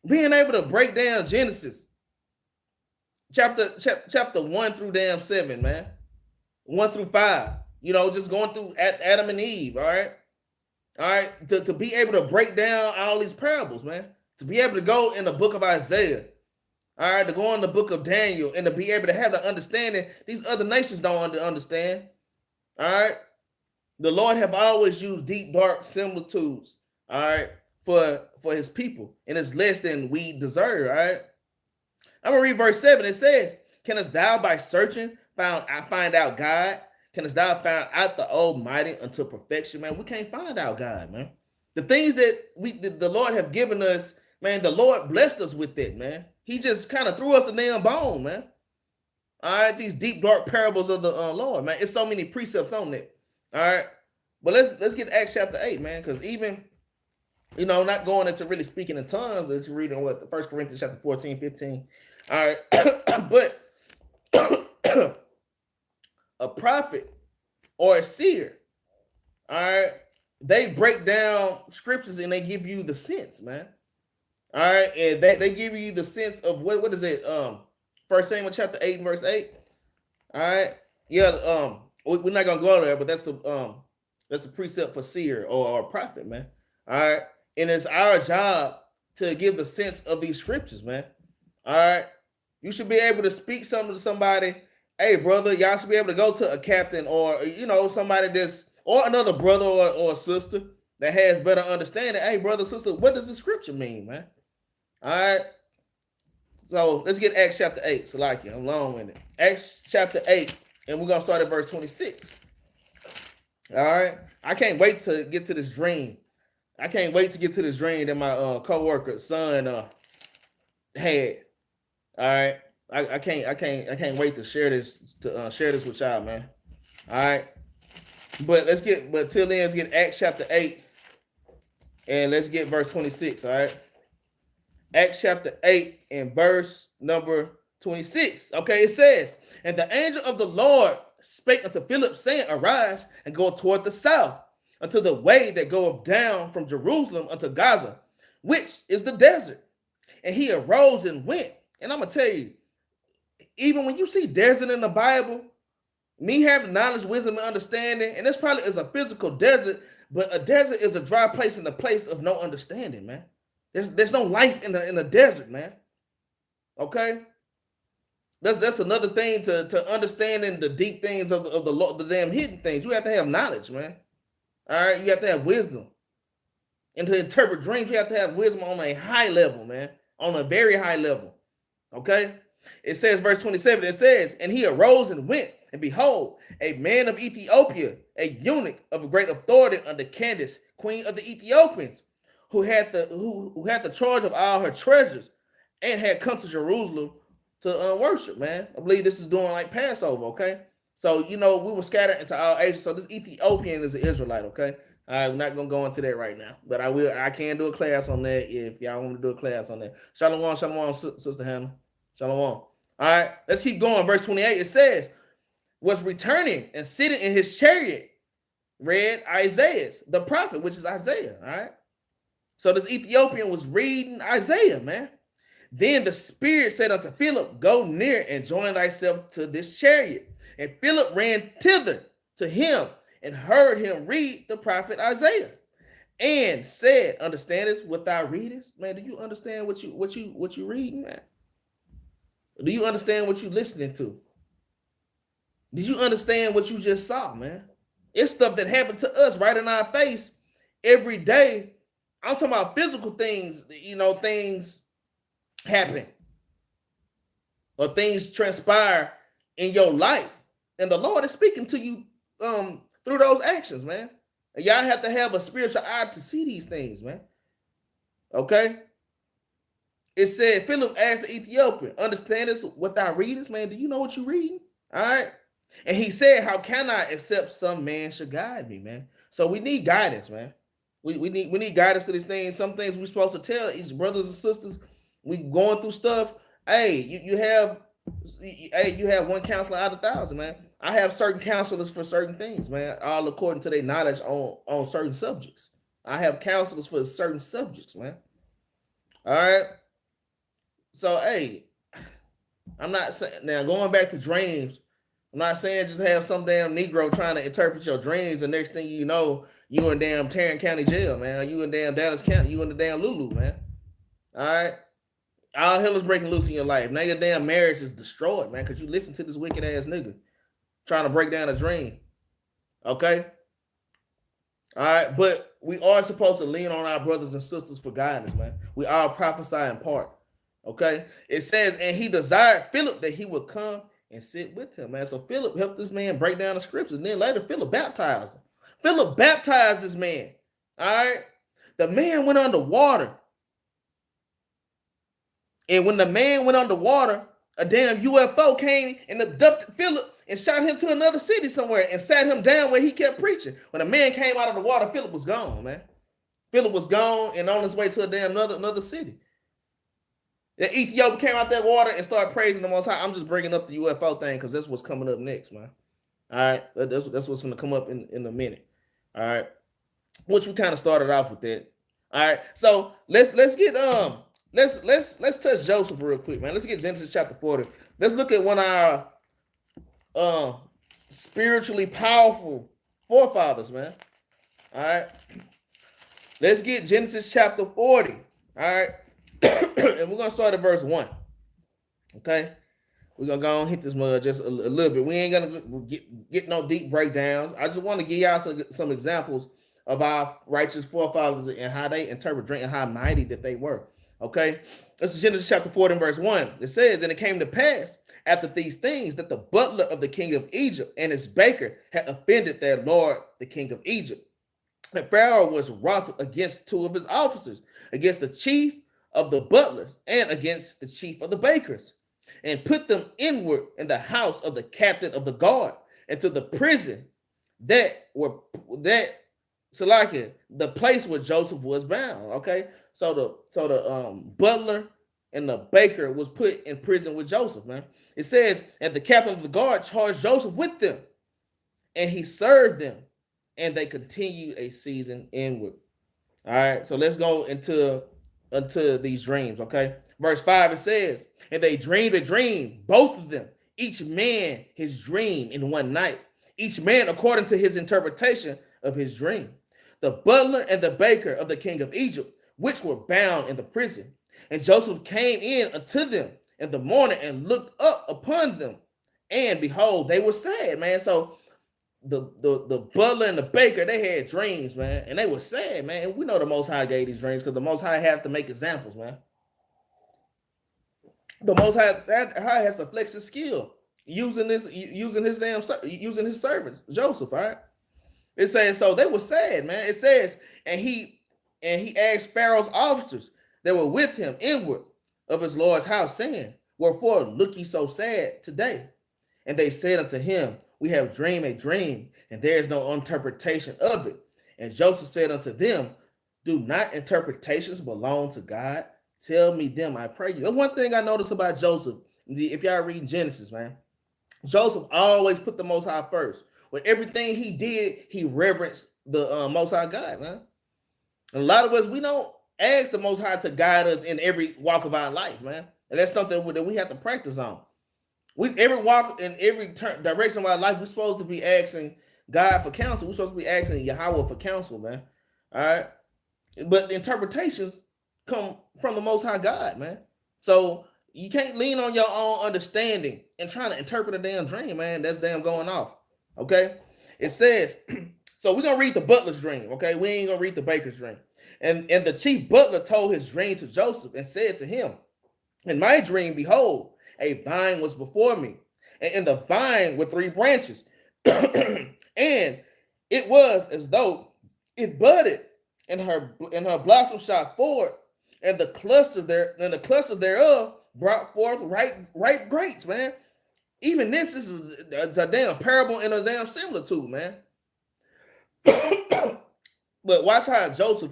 Being able to break down Genesis chapter 1 through damn 7, man. 1 through 5. You know, just going through Adam and Eve, all right? All right, to be able to break down all these parables, man. To be able to go in the book of Isaiah, all right, to go in the book of Daniel, and to be able to have the understanding these other nations don't understand, all right? The Lord have always used deep, dark similitudes, all right, for his people, and it's less than we deserve, all right? I'm going to read verse 7. It says, canst thou by searching find out God? Canst thou find out the Almighty unto perfection, man? We can't find out God, man. The things that the Lord have given us, man, the Lord blessed us with it, man. He just kind of threw us a damn bone, man. All right, these deep, dark parables of the Lord, man. It's so many precepts on it. All right, but let's get Acts chapter 8, man, because even, you know, not going into really speaking in tongues, let's reading what the 1 Corinthians chapter 14, 15. All right, but a prophet or a seer, all right, they break down scriptures and they give you the sense, man. All right, and they give you the sense of what is it? 1 Samuel chapter 8 and verse 8. All right, yeah. We're not gonna go there, but that's the precept for seer or prophet, man. All right, and it's our job to give the sense of these scriptures, man. All right, you should be able to speak something to somebody. Hey, brother, y'all should be able to go to a captain or, you know, somebody that's, or another brother or sister that has better understanding. Hey, brother, sister, what does the scripture mean, man? All right. So let's get Acts chapter 8. Salakia, I'm long with it. Acts chapter 8, and we're going to start at verse 26. All right. I can't wait to get to this dream. I can't wait to get to this dream that my co-worker's son had. All right. I can't wait to share this with y'all, man. All right. But till then, let's get Acts chapter 8 and let's get verse 26. All right. Acts chapter 8 and verse number 26. Okay, it says, and the angel of the Lord spake unto Philip, saying, arise and go toward the south, unto the way that goeth down from Jerusalem unto Gaza, which is the desert. And he arose and went. And I'm gonna tell you, even when you see desert in the Bible, me having knowledge, wisdom, and understanding, and this probably is a physical desert, but a desert is a dry place and a place of no understanding, man. There's no life in the desert, man. Okay, that's another thing to understanding the deep things of the Lord, the damn hidden things. You have to have knowledge, man. All right, you have to have wisdom, and to interpret dreams, you have to have wisdom on a high level, man, on a very high level. Okay. It says, verse 27, it says, and he arose and went And behold, a man of Ethiopia, a eunuch of great authority under Candace, queen of the Ethiopians, who had the charge of all her treasures, and had come to Jerusalem to worship. Man, I believe this is doing like Passover. Okay, so we were scattered into all ages. So this Ethiopian is an Israelite. Okay, all right, we're not gonna go into that right now, but I can do a class on that if y'all want to do a class on that. Shalom, shalom, Sister Hannah. Shalom. All right, let's keep going. Verse 28, it says, was returning and sitting in his chariot, read Isaiah, the prophet, which is Isaiah. All right. So this Ethiopian was reading Isaiah, man. Then the Spirit said unto Philip, go near and join thyself to this chariot. And Philip ran thither to him and heard him read the prophet Isaiah, and said, understandest what thou readest? Man, do you understand what you reading, man? Do you understand what you listening to? Did you understand what you just saw, man? It's stuff that happened to us right in our face every day. I'm talking about physical things, things happen or things transpire in your life. And the Lord is speaking to you through those actions, man. And y'all have to have a spiritual eye to see these things, man. Okay? It said, Philip asked the Ethiopian, understand this, what thou readest, man? Do you know what you're reading? All right? And he said, how can I except some man should guide me, man? So we need guidance, man. We need guidance to these things. Some things we're supposed to tell each brothers and sisters. We going through stuff. Hey, you have one counselor out of 1,000, man. I have certain counselors for certain things, man, all according to their knowledge on certain subjects. I have counselors for certain subjects, man. All right. So, hey, I'm not saying now going back to dreams. I'm not saying just have some damn Negro trying to interpret your dreams, and next thing you know, you in damn Tarrant County Jail, man. You in damn Dallas County. You in the damn Lulu, man. All right. All hell is breaking loose in your life. Now your damn marriage is destroyed, man, because you listen to this wicked ass nigga trying to break down a dream. Okay? All right. But we are supposed to lean on our brothers and sisters for guidance, man. We all prophesy in part. Okay? It says, and he desired Philip that he would come and sit with him, man. So Philip helped this man break down the scriptures. And then later, Philip baptized him. Philip baptized this man. All right? The man went underwater. And when the man went underwater, a damn UFO came and abducted Philip and shot him to another city somewhere and sat him down where he kept preaching. When the man came out of the water, Philip was gone, man. Philip was gone and on his way to a damn another city. The Ethiopia came out that water and started praising the Most High. I'm just bringing up the UFO thing because that's what's coming up next, man. All right, that's what's going to come up in a minute. All right, which we kind of started off with that. All right, so let's get let's touch Joseph real quick, man. Let's get Genesis chapter 40. Let's look at one of our spiritually powerful forefathers, man. All right, let's get Genesis chapter 40. All right. And we're going to start at verse 1. Okay? We're going to go and hit this mud just a little bit. We ain't going to get no deep breakdowns. I just want to give y'all some examples of our righteous forefathers and how they interpret drink and how mighty that they were. Okay? This is Genesis chapter 40 and verse 1. It says, and it came to pass after these things that the butler of the king of Egypt and his baker had offended their lord, the king of Egypt. And Pharaoh was wroth against two of his officers, against the chief of the butlers and against the chief of the bakers, and put them inward in the house of the captain of the guard, and to the prison the place where Joseph was bound. Okay, so the butler and the baker was put in prison with Joseph, man. It says, and the captain of the guard charged Joseph with them, and he served them, and they continued a season inward. All right, so let's go into these dreams, okay? Verse 5, it says, and they dreamed a dream, both of them, each man his dream in one night, each man according to his interpretation of his dream. The butler and the baker of the king of Egypt, which were bound in the prison. And Joseph came in unto them in the morning and looked up upon them, and behold, they were sad, man. So the butler and the baker, they had dreams, man, and they were sad, man. And we know the Most High gave these dreams because the Most High have to make examples, man. The Most High has to flex his skill, using his servants, Joseph, all right? It says, so they were sad, man. It says, and he asked Pharaoh's officers that were with him inward of his Lord's house, saying, wherefore look ye so sad today? And they said unto him, we have dreamed a dream, and there is no interpretation of it. And Joseph said unto them, do not interpretations belong to God? Tell me them, I pray you. And one thing I noticed about Joseph, if y'all read Genesis, man, Joseph always put the Most High first. With everything he did, he reverenced the Most High God, man. And a lot of us, we don't ask the Most High to guide us in every walk of our life, man. And that's something that we have to practice on. Every walk in every direction of our life, we're supposed to be asking God for counsel. We're supposed to be asking Yahweh for counsel, man. All right. But the interpretations come from the Most High God, man. So you can't lean on your own understanding and trying to interpret a damn dream, man. That's damn going off. Okay. It says, so we're going to read the butler's dream. Okay. We ain't going to read the baker's dream. And the chief butler told his dream to Joseph and said to him, in my dream, behold, a vine was before me, and in the vine were 3 branches, and it was as though it budded, and her blossom shot forward, and the cluster thereof brought forth ripe grapes, man. Even this is a damn parable and a damn similitude, man. But watch how Joseph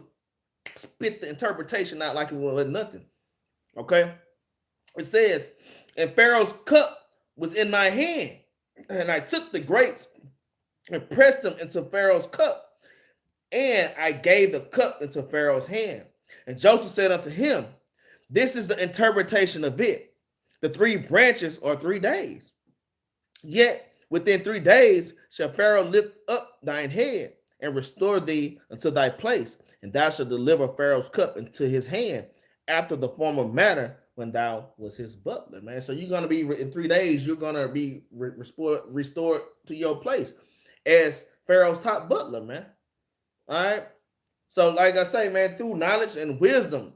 spit the interpretation out like it was nothing. Okay. It says, and Pharaoh's cup was in my hand, and I took the grapes and pressed them into Pharaoh's cup, and I gave the cup into Pharaoh's hand. And Joseph said unto him, this is the interpretation of it. The 3 branches are 3 days. Yet within 3 days shall Pharaoh lift up thine head and restore thee unto thy place, and thou shalt deliver Pharaoh's cup into his hand after the former manner when thou was his butler, man. So you're going to be, in 3 days, you're going to be restored to your place as Pharaoh's top butler, man. All right. So like I say, man, through knowledge and wisdom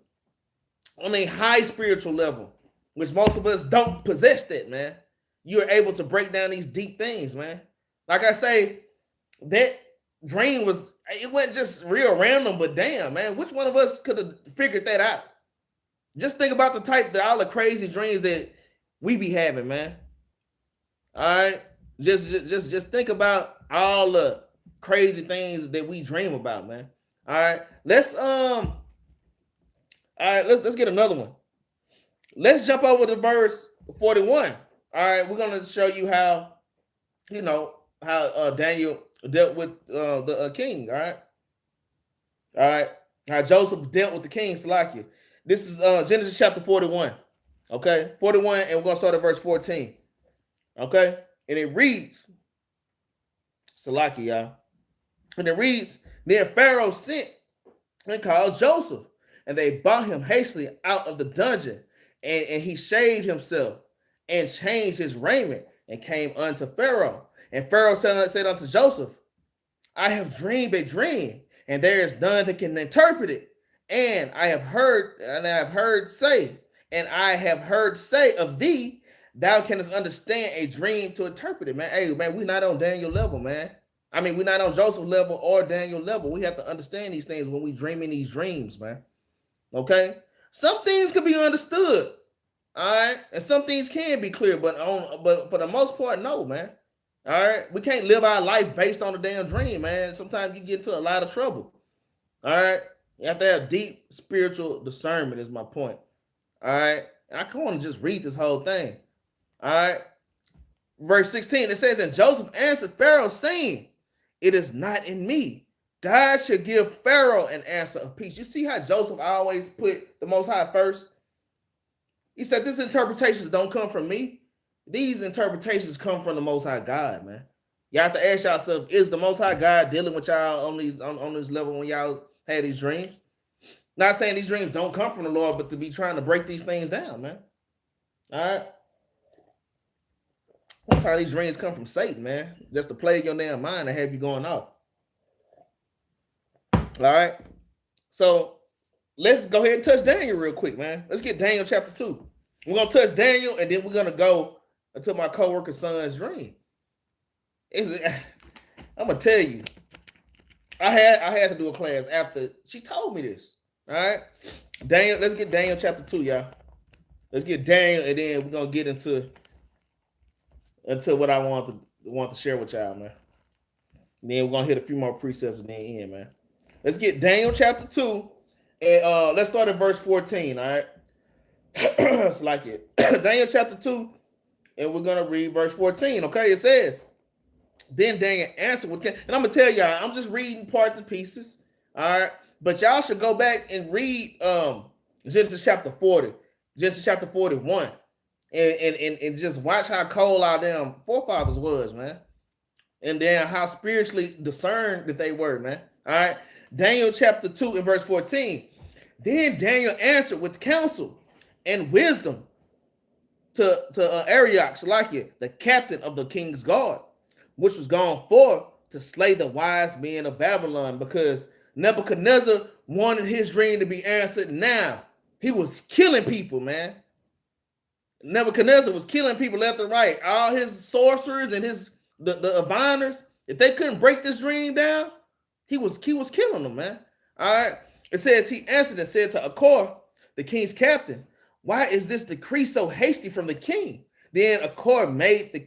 on a high spiritual level, which most of us don't possess that, man, you're able to break down these deep things, man. Like I say, that dream it wasn't just real random, but damn, man, which one of us could have figured that out? Just think about all the crazy dreams that we be having, man. All right. Just think about all the crazy things that we dream about, man. All right. Let's get another one. Let's jump over to verse 41. All right, we're gonna show you how Daniel dealt with the king. All right, how Joseph dealt with the king, Salakia. This is Genesis chapter 41. Okay, 41, and we're gonna start at verse 14. Okay, and it reads, Salakia, y'all. And it reads, then Pharaoh sent and called Joseph, and they brought him hastily out of the dungeon, and he shaved himself and changed his raiment and came unto Pharaoh. And Pharaoh said unto Joseph, I have dreamed a dream, and there is none that can interpret it. And I have heard say of thee, thou canst understand a dream to interpret it, man. Hey, man, we're not on Daniel level, man. I mean, we're not on Joseph level or Daniel level. We have to understand these things when we dream in these dreams, man. Okay? Some things can be understood, all right? And some things can be clear, but for the most part, no, man. All right? We can't live our life based on a damn dream, man. Sometimes you get into a lot of trouble. All right? You have to have deep spiritual discernment is my point. All right? And I want to just read this whole thing. All right? Verse 16, it says, and Joseph answered Pharaoh, saying, it is not in me. God should give Pharaoh an answer of peace. You see how Joseph always put the Most High first? He said, these interpretations don't come from me. These interpretations come from the Most High God, man. You have to ask yourself, is the Most High God dealing with y'all on this level when y'all had these dreams? Not saying these dreams don't come from the Lord, but to be trying to break these things down, man. All right? Sometimes these dreams come from Satan, man, just to plague your damn mind and have you going off. All right. So let's go ahead and touch Daniel real quick, man. Let's get Daniel chapter 2. We're going to touch Daniel, and then we're going to go until my coworker's son's dream. I'm gonna tell you, I had to do a class after she told me this. All right, Daniel. Let's get Daniel chapter 2, y'all. Let's get Daniel, and then we're gonna get into what I want to share with y'all, man. And then we're gonna hit a few more precepts and then end, man. Let's get Daniel chapter 2, and let's start at verse 14. All right, it's like it. Daniel chapter 2, and we're gonna read verse 14. Okay, it says, "Then Daniel answered with," and I'm gonna tell y'all, I'm just reading parts and pieces. All right, but y'all should go back and read Genesis chapter 40, Genesis chapter 41, and just watch how cold our damn forefathers was, man. And then how spiritually discerned that they were, man. All right. Daniel chapter 2 and verse 14. Then Daniel answered with counsel and wisdom to Arioch, the captain of the king's guard, which was gone forth to slay the wise men of Babylon, because Nebuchadnezzar wanted his dream to be answered now. He was killing people, man. Nebuchadnezzar was killing people left and right. All his sorcerers and the diviners, if they couldn't break this dream down, he was killing them, man. All right. It says he answered and said to Akor, the king's captain, "Why is this decree so hasty from the king?" Then Akor made the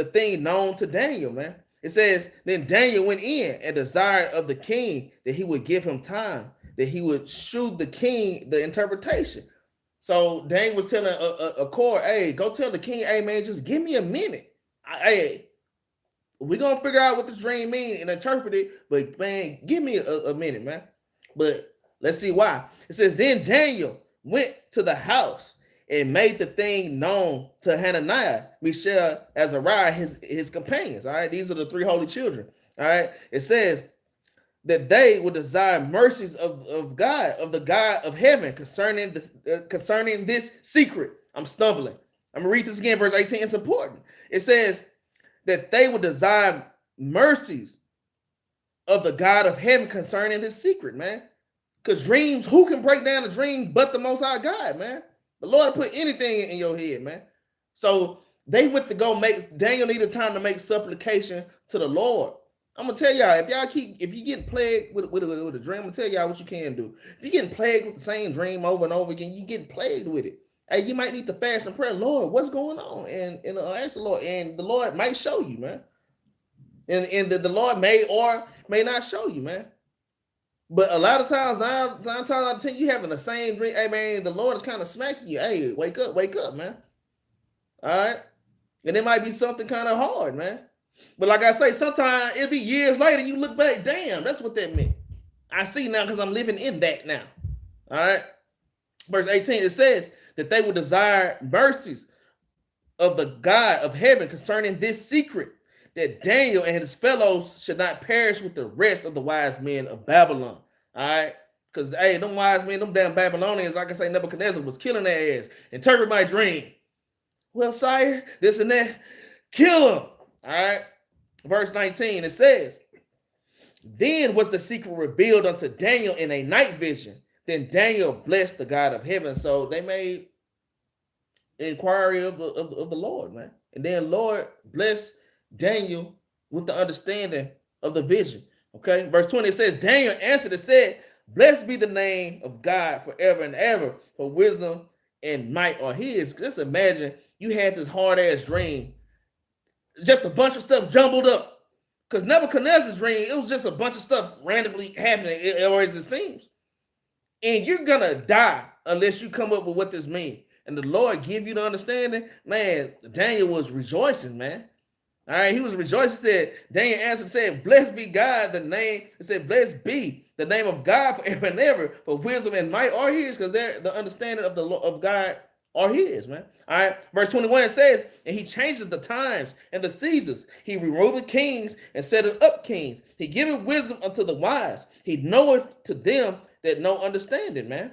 thing known to Daniel, man. It says, then Daniel went in and desired of the king that he would give him time, that he would shew the king the interpretation. So Daniel was telling Akor, "Hey, go tell the king, hey man, just give me a minute. Hey, we're gonna figure out what this dream means and interpret it, but man, give me a minute, man." But let's see why. It says, then Daniel went to the house and made the thing known to Hananiah, Mishael, Azariah, his companions. All right, these are the three holy children. All right, it says that they would desire mercies of God, of the God of heaven, concerning this secret. I'm stumbling. I'm gonna read this again, verse 18. It's important. It says that they would desire mercies of the God of heaven concerning this secret, man. Because dreams, who can break down a dream but the Most High God, man? The Lord will put anything in your head, man. So they went to go make, Daniel needed time to make supplication to the Lord. I'm gonna tell y'all, if you getting plagued with a dream, I'm gonna tell y'all what you can do. If you're getting plagued with the same dream over and over again, you getting plagued with it. Hey, you might need to fast and pray, Lord, what's going on? And ask the Lord, and the Lord might show you, man. And the Lord may or may not show you, man. But a lot of times, nine times out of 10, you having the same dream. Hey, man, the Lord is kind of smacking you. Hey, wake up, man. All right? And it might be something kind of hard, man. But like I say, sometimes it'll be years later, you look back, damn, that's what that meant. I see now because I'm living in that now. All right? Verse 18, it says that they would desire mercies of the God of heaven concerning this secret, that Daniel and his fellows should not perish with the rest of the wise men of Babylon. All right? Because, hey, them wise men, them damn Babylonians, like I say, Nebuchadnezzar was killing their ass. Interpret my dream. Well, sire, this and that. Kill him. All right? Verse 19, it says, then was the secret revealed unto Daniel in a night vision. Then Daniel blessed the God of heaven. So they made inquiry of the Lord, man. And then Lord blessed Daniel with the understanding of the vision. Okay, verse 20, it says, Daniel answered and said, blessed be the name of God forever and ever, for wisdom and might are his. Just imagine you had this hard-ass dream, just a bunch of stuff jumbled up. Because Nebuchadnezzar's dream, it was just a bunch of stuff randomly happening, as it seems. And you're going to die unless you come up with what this means. And the Lord give you the understanding. Man, Daniel was rejoicing, man. All right, he was rejoicing. He said, Daniel answered, said, blessed be God, the name. It said, blessed be the name of God forever and ever, for wisdom and might are his, because they're the understanding of God are his, man. All right, verse 21, it says, and he changes the times and the seasons. He removed the kings and set up kings. He giveth wisdom unto the wise. He knoweth to them that know understanding, man.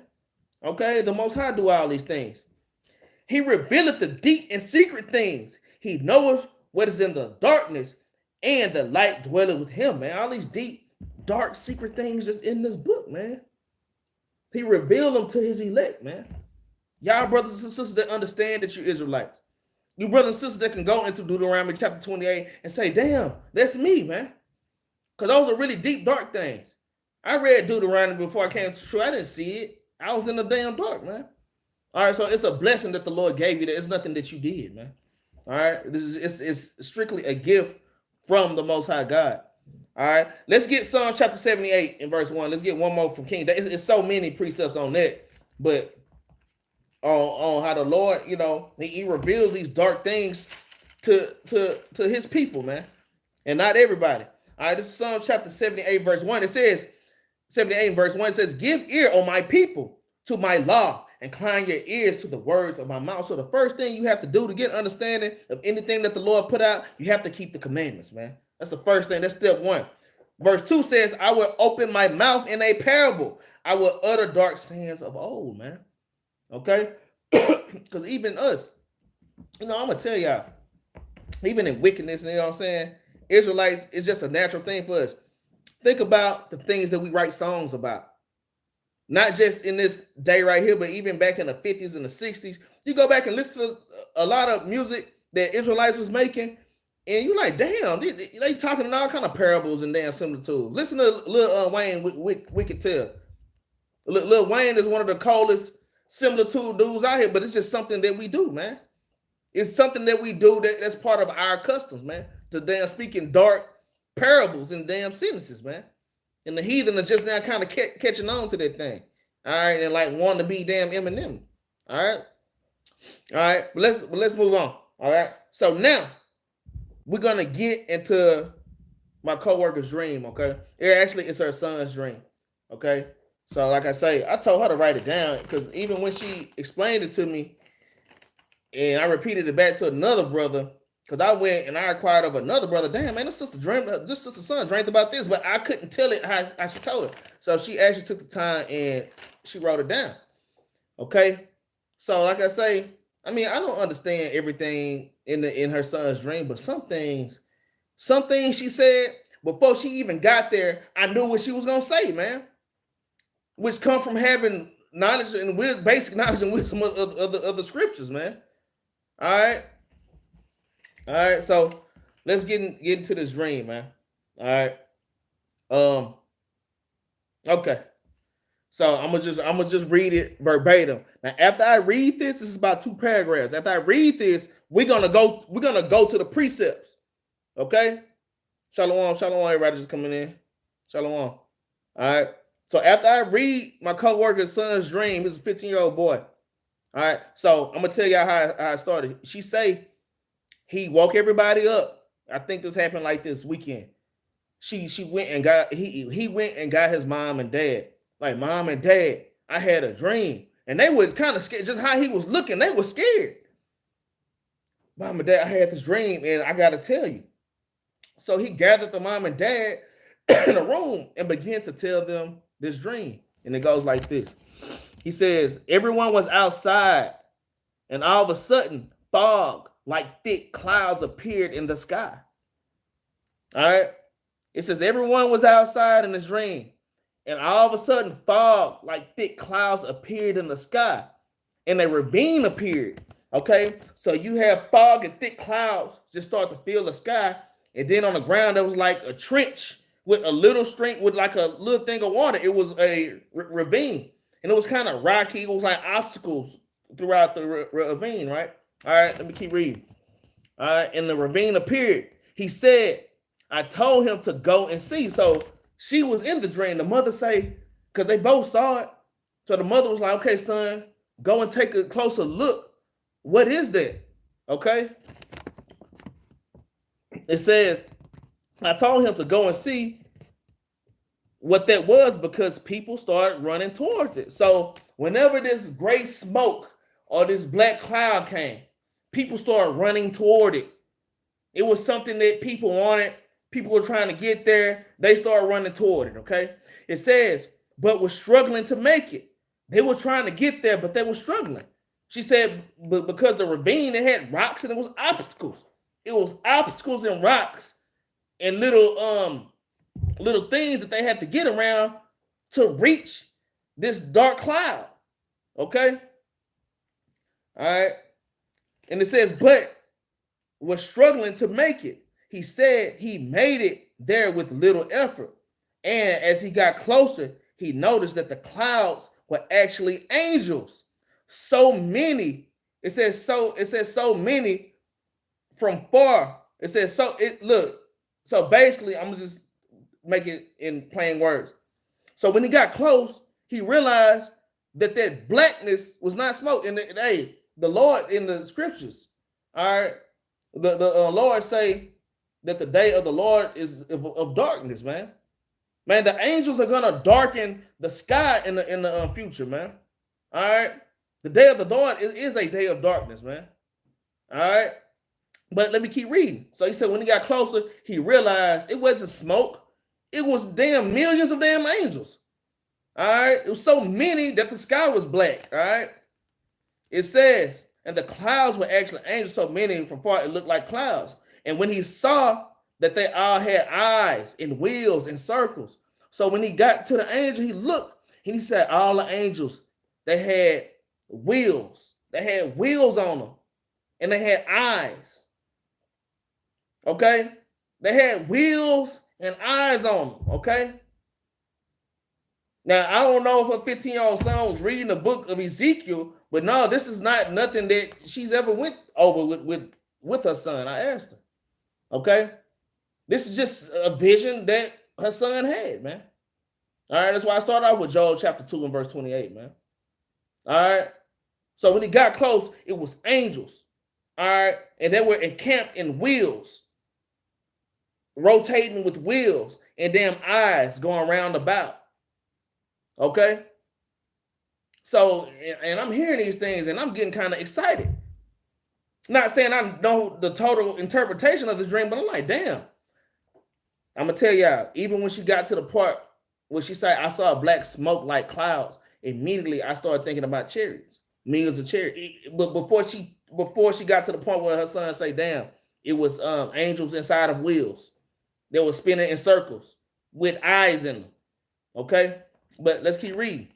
Okay, the Most High do all these things. He revealeth the deep and secret things. He knoweth what is in the darkness, and the light dwelleth with him, man. All these deep, dark, secret things just in this book, man. He revealed them to his elect, man. Y'all brothers and sisters that understand that you're Israelites. You brothers and sisters that can go into Deuteronomy chapter 28 and say, damn, that's me, man. Because those are really deep, dark things. I read Deuteronomy before I came to the truth. I didn't see it. I was in the damn dark, man. All right, so it's a blessing that the Lord gave you. That it's nothing that you did, man. All right, it's strictly a gift from the Most High God. All right, let's get Psalm chapter 78 in verse 1. Let's get one more from King. It's so many precepts on that, but on how the Lord, you know, he reveals these dark things to his people, man, and not everybody. All right, this is Psalm chapter 78, verse 1. It says, 78 verse 1, it says, give ear, O my people, to my law, incline your ears to the words of my mouth. So the first thing you have to do to get understanding of anything that the Lord put out, you have to keep the commandments, man. That's the first thing. That's step one. Verse 2 says, I will open my mouth in a parable. I will utter dark sayings of old, man. Okay? Because even us, you know, I'm going to tell y'all, even in wickedness, you know what I'm saying? Israelites, it's just a natural thing for us. Think about the things that we write songs about. Not just in this day right here, but even back in the 50s and the 60s. You go back and listen to a lot of music that Israelites was making, and you're like, damn, they talking in all kind of parables and damn similitudes. Listen to Lil Wayne, Wicked Tale. Lil Wayne is one of the coldest similitude dudes out here, but it's just something that we do, man. It's something that we do that's part of our customs, man. To damn speaking dark parables and damn sentences, man. And the heathen are just now kind of catching on to that thing. All right, and like wanting to be damn Eminem. All right. All right, but let's move on. All right. So now we're gonna get into my co-worker's dream, okay? It's her son's dream. Okay. So like I say, I told her to write it down because even when she explained it to me, and I repeated it back to another brother, because I went and I inquired of another brother. Damn, man, this sister son dreamed about this, but I couldn't tell it how she told her. So she actually took the time and she wrote it down. Okay. So like I say, I mean, I don't understand everything in her son's dream, but some things she said before she even got there, I knew what she was gonna say, man. Which come from having knowledge and basic knowledge and wisdom of the scriptures, man. All right. All right, so let's get into this dream, man. All right. Okay. So I'm gonna just read it verbatim. Now, after I read this is about 2 paragraphs. After I read this, we're gonna go to the precepts. Okay. Shalom, everybody just coming in. Shalom. All right. So after I read my co-worker's son's dream, he's a 15-year-old boy. All right. So I'm gonna tell y'all how it started. She say he woke everybody up. I think this happened like this weekend. She went and got he went and got his mom and dad. Like, mom and dad, I had a dream. And they was kind of scared. Just how he was looking, they were scared. Mom and dad, I had this dream, and I gotta tell you. So he gathered the mom and dad in a room and began to tell them this dream. And it goes like this. He says, everyone was outside, and all of a sudden, fog like thick clouds appeared in the sky. All right. It says everyone was outside in this dream, and all of a sudden fog like thick clouds appeared in the sky, and a ravine appeared. Okay. So you have fog and thick clouds just start to fill the sky, and then on the ground there was like a trench with a little stream with like a little thing of water. It was a ravine, and it was kind of rocky. It was like obstacles throughout the ravine, right? All right, let me keep reading. All right, and the ravine appeared. He said, I told him to go and see. So she was in the dream. The mother say, because they both saw it. So the mother was like, okay, son, go and take a closer look. What is that? Okay. It says, I told him to go and see what that was because people started running towards it. So whenever this gray smoke or this black cloud came, people started running toward it. It was something that people wanted. People were trying to get there. They started running toward it, okay? It says, but was struggling to make it. They were trying to get there, but they were struggling. She said, but because the ravine, it had rocks and it was obstacles. It was obstacles and rocks and little things that they had to get around to reach this dark cloud, okay? All right. And it says, but was struggling to make it. He said he made it there with little effort. And as he got closer, he noticed that the clouds were actually angels. So many. It says so many from far. It says so it look. So basically, I'm gonna just make it in plain words. So when he got close, he realized that blackness was not smoke. And hey, the Lord in the scriptures, all right, the Lord say that the day of the Lord is of darkness, man. Man, the angels are gonna darken the sky in the future, man. All right, the day of the Lord is a day of darkness, man. All right, but let me keep reading. So he said when he got closer, he realized it wasn't smoke; it was damn millions of damn angels. All right, it was so many that the sky was black. All right, it says, and the clouds were actually angels, so many from far it looked like clouds. And when he saw that they all had eyes and wheels and circles, so when he got to the angel, he looked and he said, all the angels, they had wheels. They had wheels on them, and they had eyes. Okay, they had wheels and eyes on them. Okay. Now, I don't know if her 15-year-old son was reading the book of Ezekiel, but no, this is not nothing that she's ever went over with her son. I asked her. Okay? This is just a vision that her son had, man. All right, that's why I started off with Joel chapter 2 and verse 28, man. All right? So when he got close, it was angels. All right? And they were encamped in wheels, rotating with wheels and damn eyes going round about. Okay, so and I'm hearing these things and I'm getting kind of excited. Not saying I know the total interpretation of the dream, but I'm like, damn. I'm gonna tell y'all, even when she got to the part where she said, I saw a black smoke like clouds, immediately I started thinking about chariots, millions of chariots. But before she got to the point where her son say, damn, it was angels inside of wheels. They were spinning in circles with eyes in them. Okay. But let's keep reading.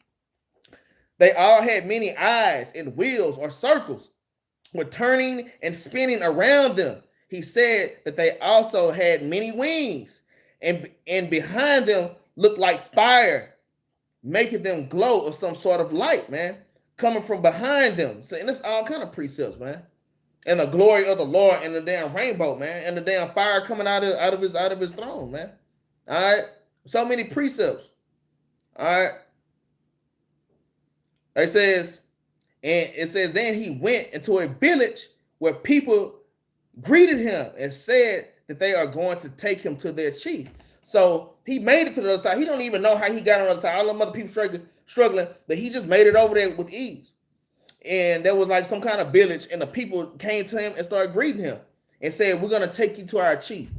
They all had many eyes and wheels or circles were turning and spinning around them. He said that they also had many wings and behind them looked like fire, making them glow of some sort of light, man, coming from behind them. So, and it's all kind of precepts, man. And the glory of the Lord and the damn rainbow, man, and the damn fire coming out of his throne, man. All right. So many precepts. All right. It says, then he went into a village where people greeted him and said that they are going to take him to their chief. So he made it to the other side. He don't even know how he got on the other side. All them other people struggling, but he just made it over there with ease. And there was like some kind of village, and the people came to him and started greeting him and said, we're going to take you to our chief.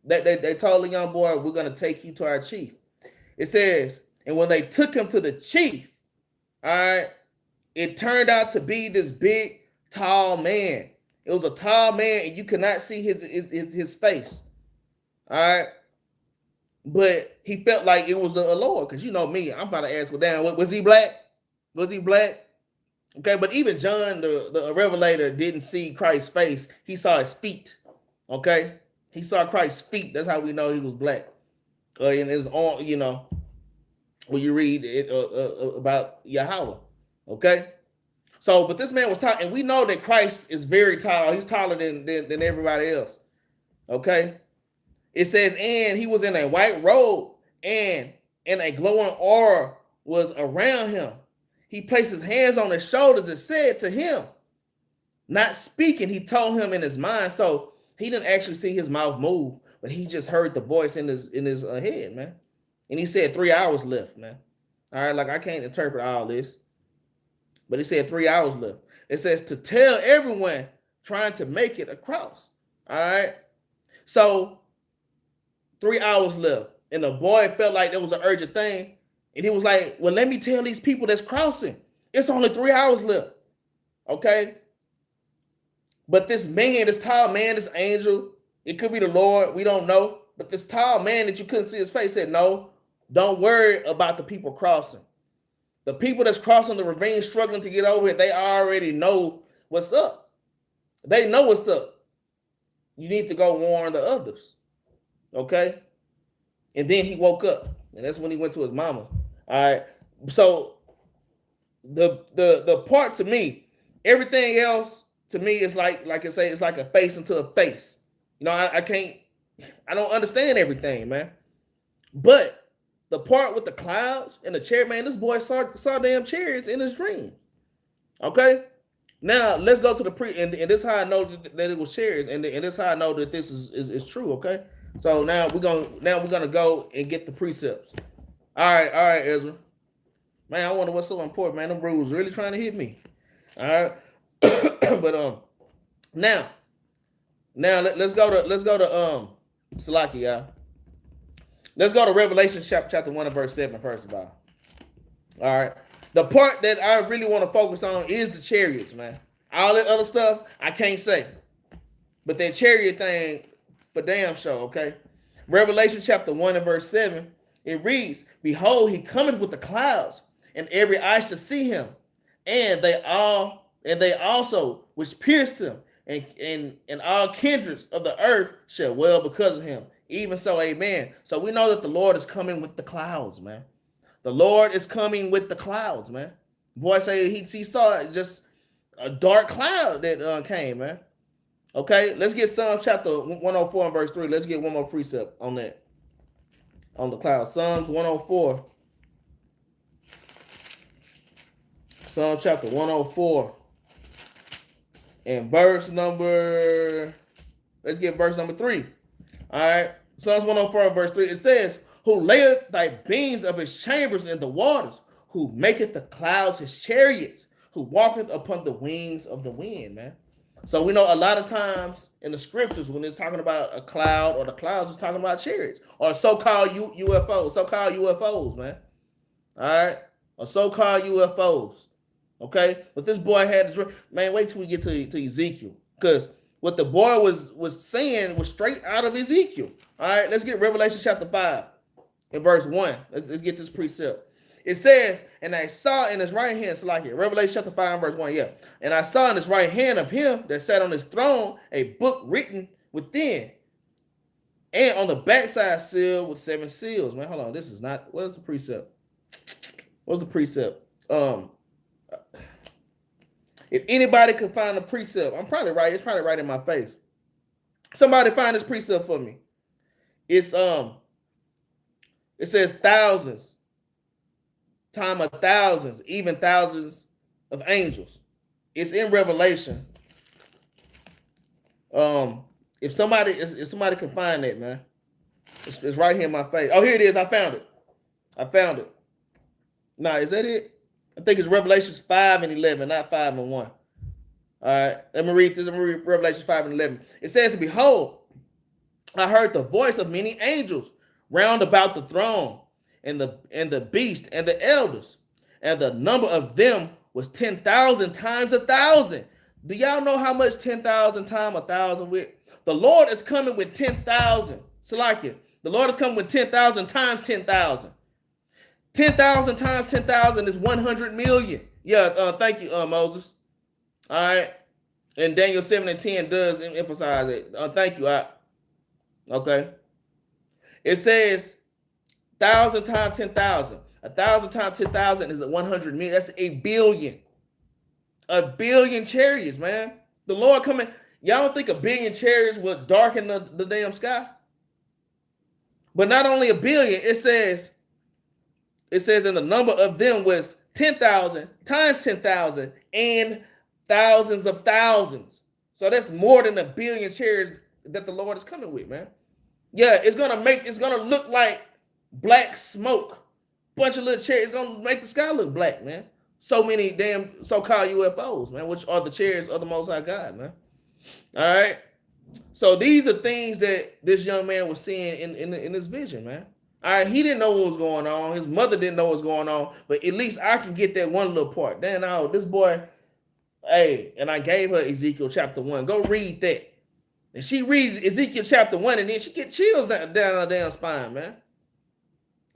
They told the young boy, we're going to take you to our chief. It says, and when they took him to the chief, all right, it turned out to be this big, tall man. It was a tall man, and you could not see his face. All right. But he felt like it was the Lord, because you know me, I'm about to ask, well, damn, was he black? Was he black? Okay, but even John, the revelator, didn't see Christ's face. He saw his feet. Okay, he saw Christ's feet. That's how we know he was black. In his arm, you know, when you read it about Yahweh. Okay, so but this man was tall, and we know that Christ is very tall. He's taller than everybody else. Okay, it says, and he was in a white robe, and a glowing aura was around him. He placed his hands on his shoulders and said to him, not speaking, he told him in his mind. So he didn't actually see his mouth move, but he just heard the voice in his head, man. And he said 3 hours left, man. All right, like I can't interpret all this, but he said 3 hours left. It says to tell everyone trying to make it across. All right, so 3 hours left, and the boy felt like there was an urgent thing. And he was like, well, let me tell these people that's crossing. It's only 3 hours left. Okay. But this man, this tall man, this angel, it could be the Lord. We don't know. But this tall man that you couldn't see his face said, no, don't worry about the people crossing. The people that's crossing the ravine, struggling to get over it, they already know what's up. They know what's up. You need to go warn the others. Okay? And then he woke up. And that's when he went to his mama. All right. So the part to me, everything else to me is like I say, it's like a face into a face. You know, I don't understand everything, man. But the part with the clouds and the chariot, man, this boy saw damn chariots in his dream. Okay? Now let's go to the and this is how I know that it was chariots, and this is how I know that this is true, okay? So now we're gonna go and get the precepts. All right, Ezra. Man, I wonder what's so important, man. Them rules really trying to hit me. All right. But now let's go to Salaki, y'all. Let's go to Revelation chapter 1 and verse 7 first of all. All right. The part that I really want to focus on is the chariots, man. All that other stuff I can't say. But that chariot thing for damn sure, okay? Revelation chapter 1 and verse 7, it reads, "Behold, he cometh with the clouds, and every eye shall see him, and they also which pierced him, and all kindreds of the earth shall wail because of him. Even so, amen." So we know that the Lord is coming with the clouds, man. The Lord is coming with the clouds, man. Boy say he saw just a dark cloud that came, man. Okay, let's get Psalms chapter 104 and verse 3. Let's get one more precept on that. On the cloud. Psalms 104. Psalms chapter 104. And verse number, let's get verse number 3. All right. Psalms 104 and verse 3. It says, "Who layeth thy beams of his chambers in the waters, who maketh the clouds his chariots, who walketh upon the wings of the wind," man. So we know a lot of times in the scriptures when it's talking about a cloud or the clouds, it's talking about chariots or so-called UFOs, man. All right, or so-called UFOs. Okay, but this boy had a dream. Man, wait till we get to Ezekiel, because what the boy was saying was straight out of Ezekiel. All right, let's get Revelation chapter 5 and verse 1. Let's get this precept. It says, "And I saw in his right hand," so like here, Revelation chapter 5, verse 1, yeah. "And I saw in his right hand of him that sat on his throne a book written within, and on the backside sealed with 7 seals." Man, hold on. This is not, what is the precept? What's the precept? If anybody can find the precept, I'm probably right. It's probably right in my face. Somebody find this precept for me. It's it says thousands. Time of thousands, even thousands of angels. It's in Revelation. If somebody can find that, man, it's right here in my face. Oh, here it is. I found it. Nah, is that it? I think it's Revelation 5 and 11, not 5 and 1. All right, let me read this. Let me read Revelation 5 and 11. It says, "Behold, I heard the voice of many angels round about the throne, and the beast and the elders, and the number of them was 10,000 times 1,000." Do y'all know how much 10,000 times 1,000 with? The Lord is coming with 10,000. Salakia. The Lord is coming with 10,000 times 10,000. 10,000 times 10,000 is 100 million. Yeah, thank you, Moses. All right. And Daniel 7 and 10 does emphasize it. Thank you. Okay. It says 1,000 times 10,000. 1,000 times 10,000 is 100 million. That's a billion. A billion chariots, man. The Lord coming. Y'all don't think a billion chariots would darken the damn sky? But not only a billion, it says and the number of them was 10,000 times 10,000 and thousands of thousands. So that's more than a billion chariots that the Lord is coming with, man. Yeah, it's gonna look like black smoke. Bunch of little chariots. It's gonna make the sky look black, man. So many damn so-called UFOs, man, which are the chariots of the Most High God, man. All right. So these are things that this young man was seeing in his vision, man. All right, he didn't know what was going on. His mother didn't know what was going on, but at least I can get that one little part. Then this boy, hey, and I gave her Ezekiel chapter 1. Go read that. And she reads Ezekiel chapter 1, and then she get chills down her damn spine, man.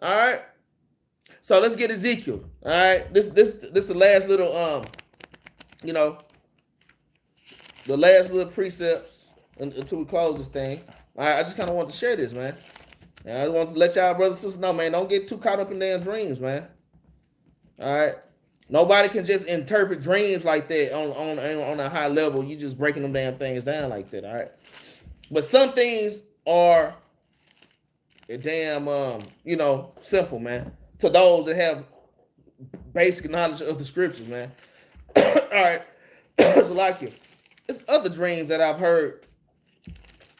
All right. So let's get Ezekiel. All right. This the last little the last little precepts until we close this thing. I just kind of want to share this, man. And I want to let y'all brothers and sisters know, man, don't get too caught up in damn dreams, man. All right. Nobody can just interpret dreams like that on a high level. You just breaking them damn things down like that, all right? But some things are damn simple, man. To those that have basic knowledge of the scriptures, man. All right. So like it. It's other dreams that I've heard.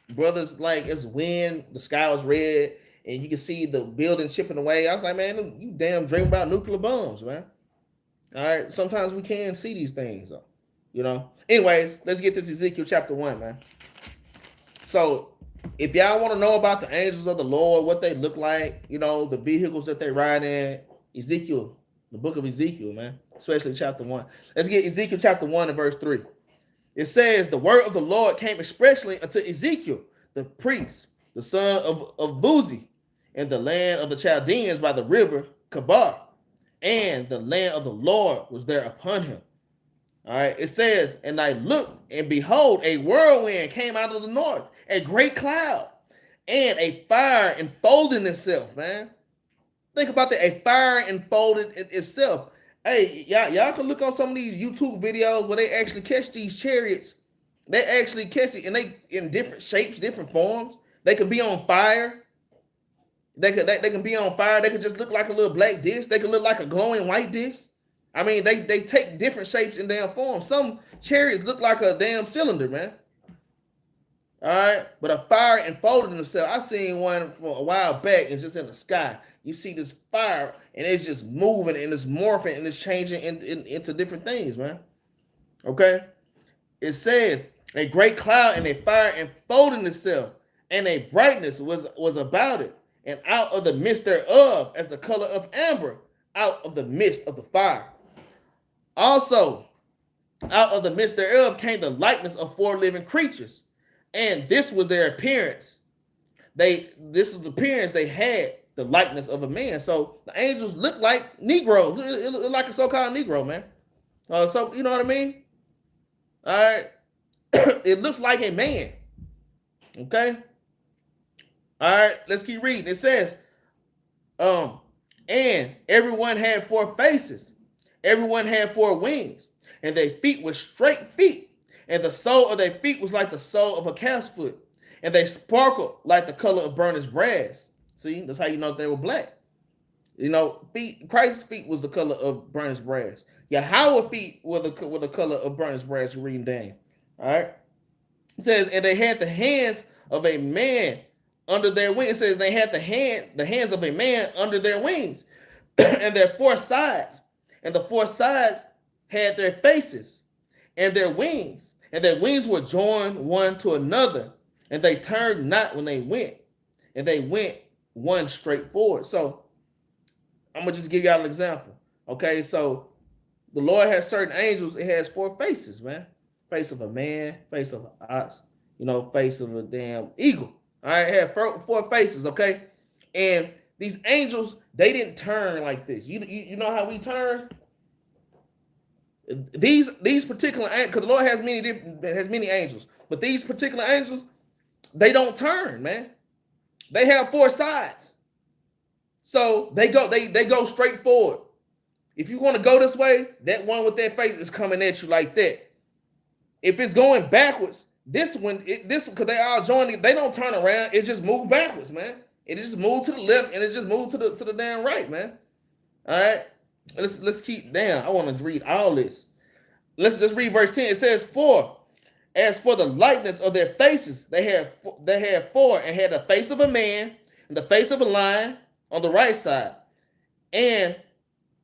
Brothers, like, it's wind, the sky was red, and you can see the building chipping away. I was like, man, you damn dream about nuclear bombs, man. All right. Sometimes we can see these things, though. You know. Anyways, let's get this Ezekiel chapter 1, man. So, if y'all want to know about the angels of the Lord, what they look like, you know, the vehicles that they ride in, Ezekiel, the book of Ezekiel, man, especially chapter 1. Let's get Ezekiel chapter 1 and verse 3. It says, the word of the Lord came expressly unto Ezekiel, the priest, the son of Buzi, in the land of the Chaldeans by the river Kabar, and the land of the Lord was there upon him. All right, it says, and I looked, and behold, a whirlwind came out of the north, a great cloud, and a fire enfolding itself, man. Think about that, a fire enfolded itself. Hey, y'all can look on some of these YouTube videos where they actually catch these chariots. They actually catch it, and they in different shapes, different forms. They can be on fire. They can be on fire. They can just look like a little black disc. They can look like a glowing white disc. I mean, they take different shapes and damn forms. Some chariots look like a damn cylinder, man. All right, but a fire enfolded itself. I seen one for a while back, and just in the sky. You see this fire, and it's just moving, and it's morphing, and it's changing into different things, man. Okay? It says, a great cloud and a fire enfolding itself, and a brightness was about it, and out of the midst thereof, as the color of amber, out of the midst of the fire. Also, out of the midst thereof came the likeness of 4 living creatures, and this was their appearance. This is the appearance they had, the likeness of a man. So the angels look like Negroes, it look like a so-called Negro, man. So you know what I mean? All right, it looks like a man. Okay. All right, let's keep reading. It says, and everyone had 4 faces, everyone had 4 wings, and their feet were straight feet, and the sole of their feet was like the sole of a calf's foot, and they sparkled like the color of burnished brass. See, that's how you know they were black. You know, Christ's feet was the color of burnished brass. Yahweh's feet were the color of burnished brass. You're reading down. All right. It says, and they had the hands of a man under their wings. It says they had the hands of a man under their wings, and their 4 sides, and the 4 sides had their faces and their wings were joined one to another, and they turned not when they went, and they went one straight forward. So I'm gonna just give y'all an example. Okay, so the Lord has certain angels. It has 4 faces, man. Face of a man, face of an ox, face of a damn eagle. All right, it had 4 faces. Okay, and these angels, they didn't turn like this. You know how we turn? These particular angels, because the Lord has many angels, but these particular angels, they don't turn, man. They have 4 sides, so they go straight forward. If you want to go this way, that one with that face is coming at you like that. If it's going backwards, this because they all joined, they don't turn around. It just moves backwards, man. It just moves to the left, and it just moves to the damn right, man. All right, let's keep down. I want to read all this. Let's read verse 10. It says, "For as for the likeness of their faces, they had 4, and had the face of a man and the face of a lion on the right side, and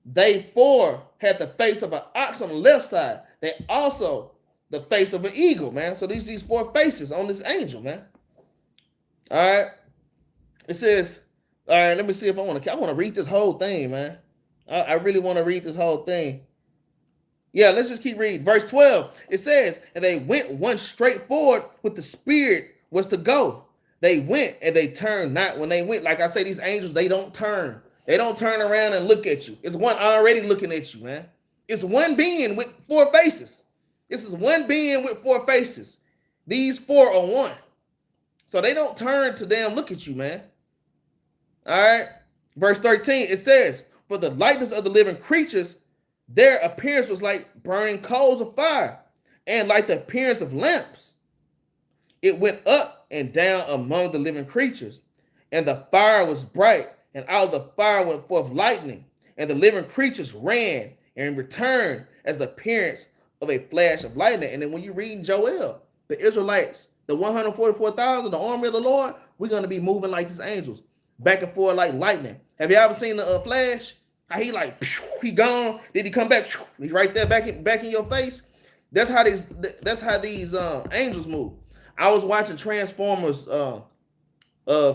they 4 had the face of an ox on the left side. They also the face of an eagle, man. So these 4 faces on this angel, man. All right. It says, all right, let me see if I want to read this whole thing, man. I really want to read this whole thing. Yeah, let's just keep reading. Verse 12, it says, and they went one straight forward with the spirit was to go. They went and they turned not when they went. Like I say, these angels, they don't turn. They don't turn around and look at you. It's one already looking at you, man. It's one being with 4 faces. This is one being with four faces. These four are one. So they don't turn to damn look at you, man. All right. Verse 13, it says, for the likeness of the living creatures, their appearance was like burning coals of fire, and like the appearance of lamps. It went up and down among the living creatures, and the fire was bright, and out of the fire went forth lightning, and the living creatures ran and returned as the appearance of a flash of lightning. And then when you read Joel, the Israelites, the 144,000, the army of the Lord, we're going to be moving like these angels, back and forth like lightning. Have you ever seen the Flash? How he like, he gone, then he come back, he's right there back in your face. That's how these angels move. I was watching Transformers a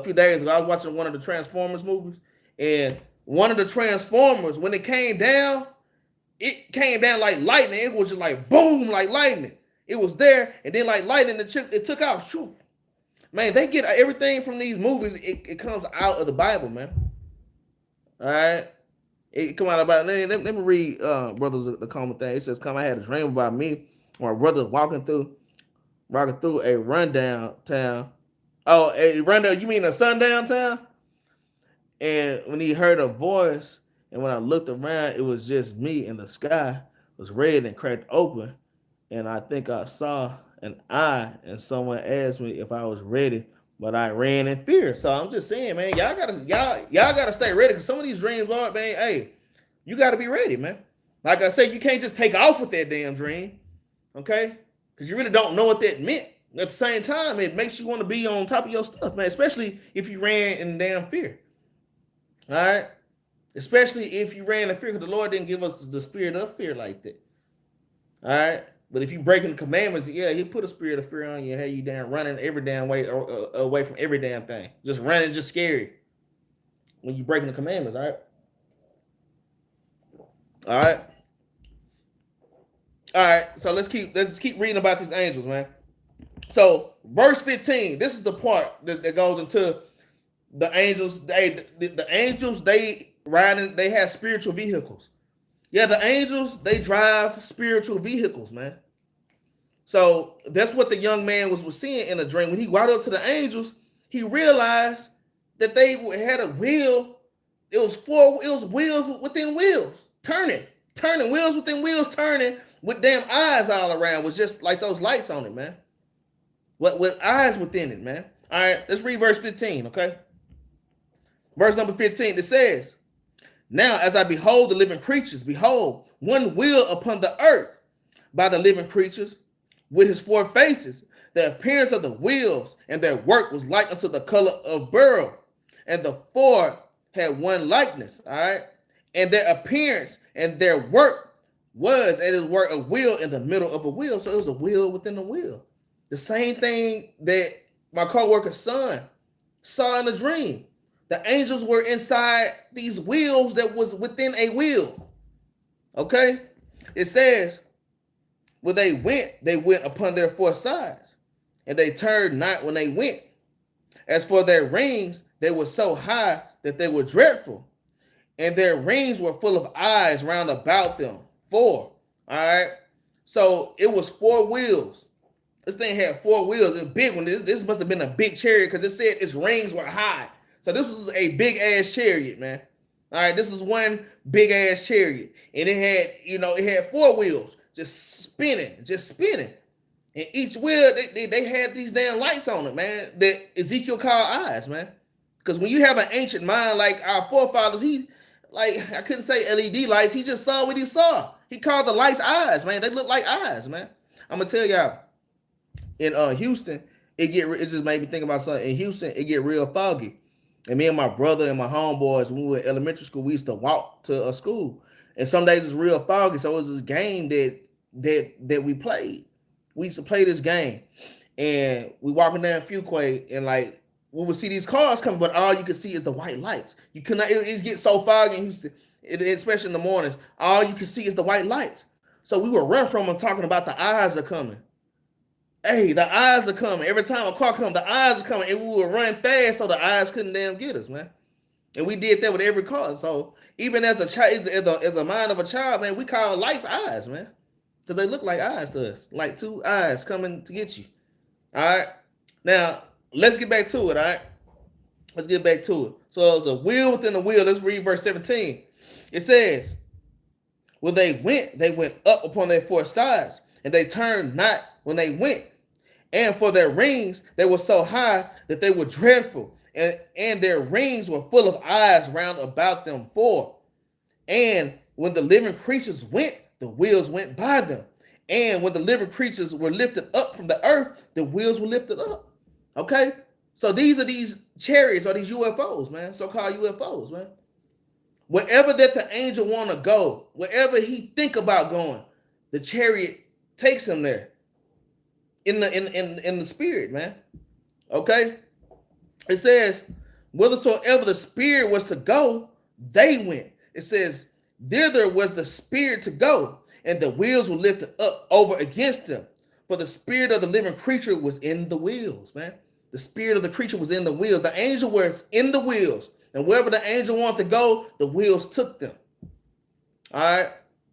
few days ago. I was watching one of the Transformers movies, and one of the Transformers, when it came down like lightning. It was just like boom, like lightning. It was there, and then like lightning, it took out. Shoo. Man, they get everything from these movies. It comes out of the Bible, man. All right, it come out about. Let me read brothers the common thing. It says, "Come, I had a dream about me, or brothers walking through a rundown town. Oh, a rundown? You mean a sundown town? And when he heard a voice, and when I looked around, it was just me, and the sky was red and cracked open, and I think I saw an eye, and someone asked me if I was ready, but I ran in fear." So I'm just saying, man, y'all gotta stay ready, because some of these dreams are, man, hey, you gotta be ready, man. Like I said, you can't just take off with that damn dream, okay? Because you really don't know what that meant. At the same time, it makes you want to be on top of your stuff, man, especially if you ran in damn fear. All right? Especially if you ran in fear, because the Lord didn't give us the spirit of fear like that. All right? But if you breaking the commandments, yeah, He put a spirit of fear on you, have you damn running every damn way away from every damn thing. Just running, just scary when you breaking the commandments, all right? All right? All right, so let's keep reading about these angels, man. So verse 15, this is the part that goes into the angels. The angels, they have spiritual vehicles. Yeah, the angels, they drive spiritual vehicles, man. So that's what the young man was seeing in a dream. When he walked up to the angels, he realized that they had a wheel. It was wheels within wheels, turning wheels within wheels, turning with damn eyes all around, was just like those lights on it, man. With eyes within it, man. All right, let's read verse 15, okay? Verse number 15, it says, "Now as I behold the living creatures, behold, one wheel upon the earth by the living creatures with his four faces. The appearance of the wheels and their work was like unto the color of beryl, and the four had one likeness," all right? "And their appearance and their work was, as it were, a wheel in the middle of a wheel." So it was a wheel within a wheel. The same thing that my co-worker's son saw in a dream. The angels were inside these wheels that was within a wheel. Okay? It says, when they went upon their four sides, and they turned not when they went. As for their rings, they were so high that they were dreadful, and their rings were full of eyes round about them. Four. All right. So it was four wheels. This thing had four wheels. A big one. This must have been a big chariot, because it said its rings were high. So this was a big ass chariot, man. All right. This was one big ass chariot, and it had four wheels, just spinning. And each wheel, they had these damn lights on it, man, that Ezekiel called eyes, man. Because when you have an ancient mind like our forefathers, I couldn't say LED lights. He just saw what he saw. He called the lights eyes, man. They look like eyes, man. I'm gonna tell y'all, in Houston, it just made me think about something. In Houston, it get real foggy. And me and my brother and my homeboys, when we were in elementary school, we used to walk to a school. And some days it's real foggy. So it was this game that we played. We used to play this game. And we walking down Fuquay, and like we would see these cars coming, but all you could see is the white lights. You could not, it gets so foggy in Houston, especially in the mornings. All you can see is the white lights. So we would run from them talking about the eyes are coming. Hey, the eyes are coming. Every time a car comes, the eyes are coming. And we would run fast so the eyes couldn't damn get us, man. And we did that with every car. So even as a child, as a mind of a child, man, we call lights eyes, man. because they look like eyes to us, like two eyes coming to get you. All right. Now let's get back to it. All right. Let's get back to it. So it's a wheel within a wheel. Let's read verse 17. It says, when they went up upon their four sides, and they turned not when they went. And for their rings, they were so high that they were dreadful, and their rings were full of eyes round about them four. And when the living creatures went, the wheels went by them. And when the living creatures were lifted up from the earth, the wheels were lifted up. Okay? So these are these chariots or these UFOs, man, so-called UFOs, man. Wherever that the angel want to go, wherever he think about going, the chariot takes him there in the spirit, man. Okay? It says, whithersoever the spirit was to go, they went. It says, thither was the spirit to go, and the wheels were lifted up over against them. For the spirit of the living creature was in the wheels, man. The spirit of the creature was in the wheels. The angel was in the wheels. And wherever the angel wanted to go, the wheels took them. All right?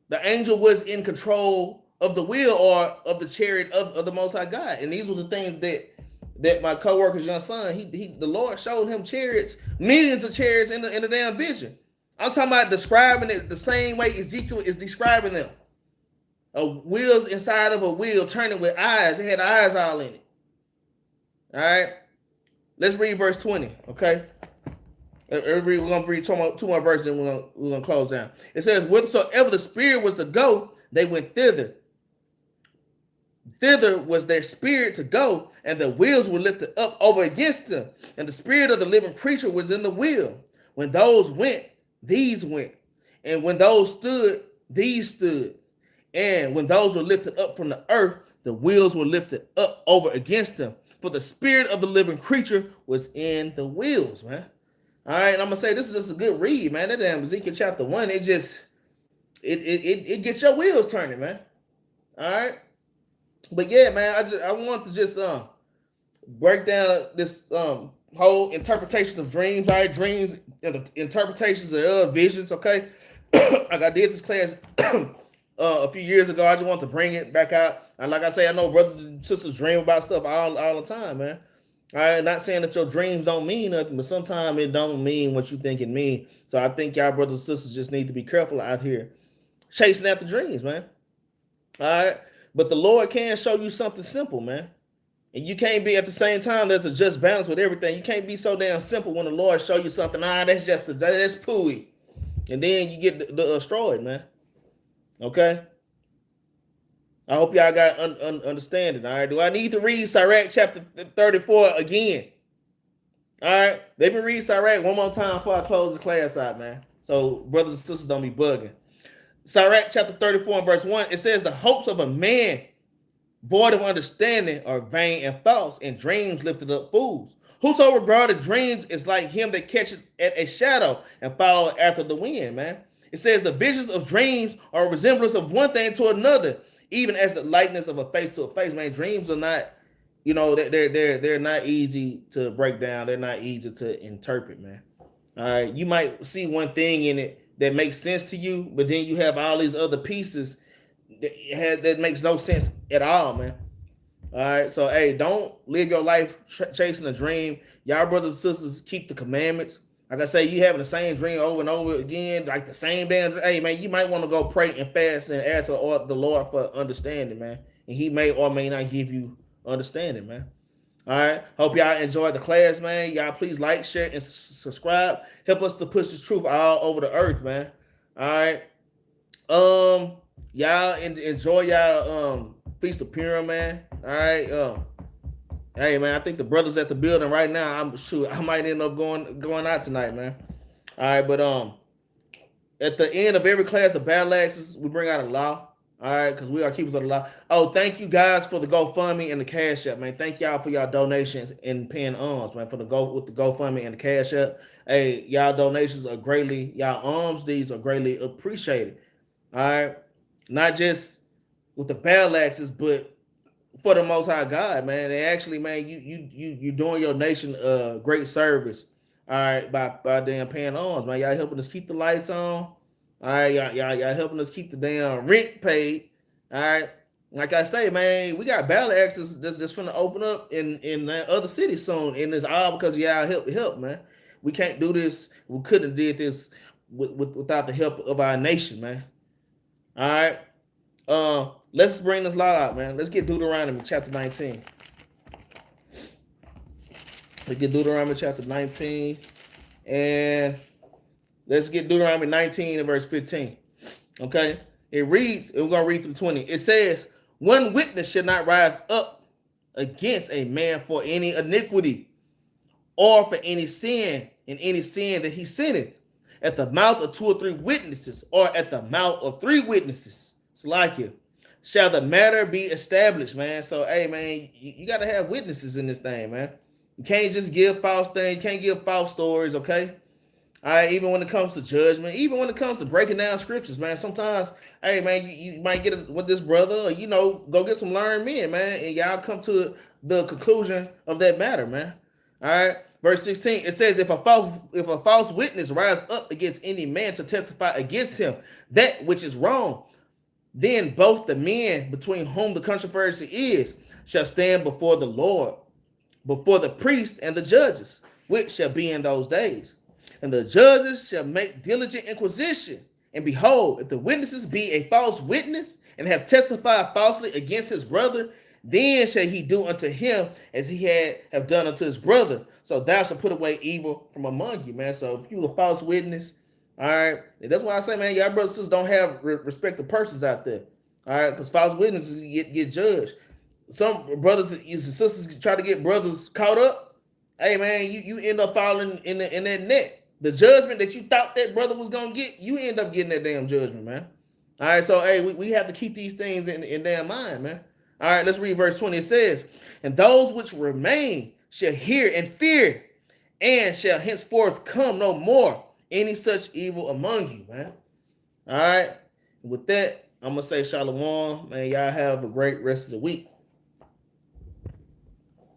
The angel was in control of the wheel or of the chariot of the Most High God. And these were the things that my co-worker's young son, the Lord showed him chariots, millions of chariots in the damn vision. I'm talking about describing it the same way Ezekiel is describing them. Wheels inside of a wheel turning with eyes. It had eyes all in it. All right? Let's read verse 20, okay? We're going to read two more verses and we're going to close down. It says, whithersoever the spirit was to go, they went thither. Thither was their spirit to go, and the wheels were lifted up over against them. And the spirit of the living creature was in the wheel. When those went, these went. And when those stood, these stood. And when those were lifted up from the earth, the wheels were lifted up over against them. For the spirit of the living creature was in the wheels, man. All right, and I'm gonna say this is just a good read, man. That damn Ezekiel chapter 1, it gets your wheels turning, man. All right, but yeah, man, I want to just break down this whole interpretation of dreams. All right, dreams and the interpretations of visions. Okay, like I did this class a few years ago. I just want to bring it back out. And like I say, I know brothers and sisters dream about stuff all the time, man. I'm not saying that your dreams don't mean nothing, but sometimes it don't mean what you think it means. So I think y'all brothers and sisters just need to be careful out here chasing after dreams, man. All right. But the Lord can show you something simple, man. And you can't be at the same time, there's a just balance with everything. You can't be so damn simple when the Lord show you something. That's pooey. And then you get destroyed, man. Okay. I hope y'all got understanding. All right. Do I need to read Sirach chapter 34 again? All right. Let me read Sirach one more time before I close the class out, man. So brothers and sisters don't be bugging. Sirach chapter 34 and verse 1. It says, the hopes of a man void of understanding are vain and false, and dreams lifted up fools. Whoso regarded dreams is like him that catches at a shadow and follow after the wind, man. It says the visions of dreams are a resemblance of one thing to another, even as the likeness of a face to a face, man. Dreams are not, they're not easy to break down. They're not easy to interpret, man. All right, you might see one thing in it that makes sense to you, but then you have all these other pieces that makes no sense at all, man. All right, so hey, don't live your life chasing a dream. Y'all brothers and sisters, keep the commandments. Like I say, you having the same dream over and over again, like the same damn dream. Hey, man, you might want to go pray and fast and ask the Lord for understanding, man. And he may or may not give you understanding, man. All right. Hope y'all enjoyed the class, man. Y'all please like, share, and subscribe. Help us to push this truth all over the earth, man. All right. Y'all enjoy y'all Feast of Purim, man. All right. Hey, man, I think the brothers at the building right now. I might end up going out tonight, man. All right, but at the end of every class of Battle Axes, we bring out a law. All right, because we are keepers of the law. Oh, thank you guys for the GoFundMe and the Cash App, man. Thank y'all for y'all donations and paying arms, man, with the GoFundMe and the Cash App. Hey, y'all donations are greatly, y'all arms, these are greatly appreciated. All right, not just with the Battle Axes, but for the Most High God, man. And actually, man, you doing your nation a great service. All right, by damn paying arms, man. Y'all helping us keep the lights on. All right, y'all helping us keep the damn rent paid. All right. Like I say, man, we got battle axes that's finna open up in other cities soon, and it's all because of y'all help, man. We can't do this. We couldn't have did this without the help of our nation, man. All right. Let's bring this law out, man. Let's get Deuteronomy chapter 19. Let's get Deuteronomy chapter 19, and let's get Deuteronomy 19 and verse 15. Okay. It reads, and we're gonna read through 20. It says, one witness shall not rise up against a man for any iniquity or for any sin, in any sin that he sinneth, at the mouth of 2 or 3 witnesses, or at the mouth of 3 witnesses. It's like it. Shall the matter be established, man? So, hey, man, you got to have witnesses in this thing, man. You can't just give false things. You can't give false stories, okay? All right, even when it comes to judgment, even when it comes to breaking down scriptures, man, sometimes, hey, man, you might get with this brother, or, go get some learned men, man, and y'all come to the conclusion of that matter, man. All right, verse 16, it says, if a false witness rise up against any man to testify against him, that which is wrong, then both the men between whom the controversy is shall stand before the Lord, before the priest and the judges, which shall be in those days. And the judges shall make diligent inquisition. And behold, if the witnesses be a false witness and have testified falsely against his brother, then shall he do unto him as he have done unto his brother. So thou shalt put away evil from among you, man. So if you a false witness, all right, and that's why I say, man, y'all brothers and sisters don't have respect of persons out there, all right, because false witnesses get judged. Some brothers and sisters try to get brothers caught up. Hey, man, you end up falling in that net. The judgment that you thought that brother was going to get, you end up getting that damn judgment, man. All right, so, hey, we have to keep these things in damn mind, man. All right, let's read verse 20. It says, and those which remain shall hear and fear, and shall henceforth come no more any such evil among you, man. All right, with that, I'm going to say shalom, man. Y'all have a great rest of the week.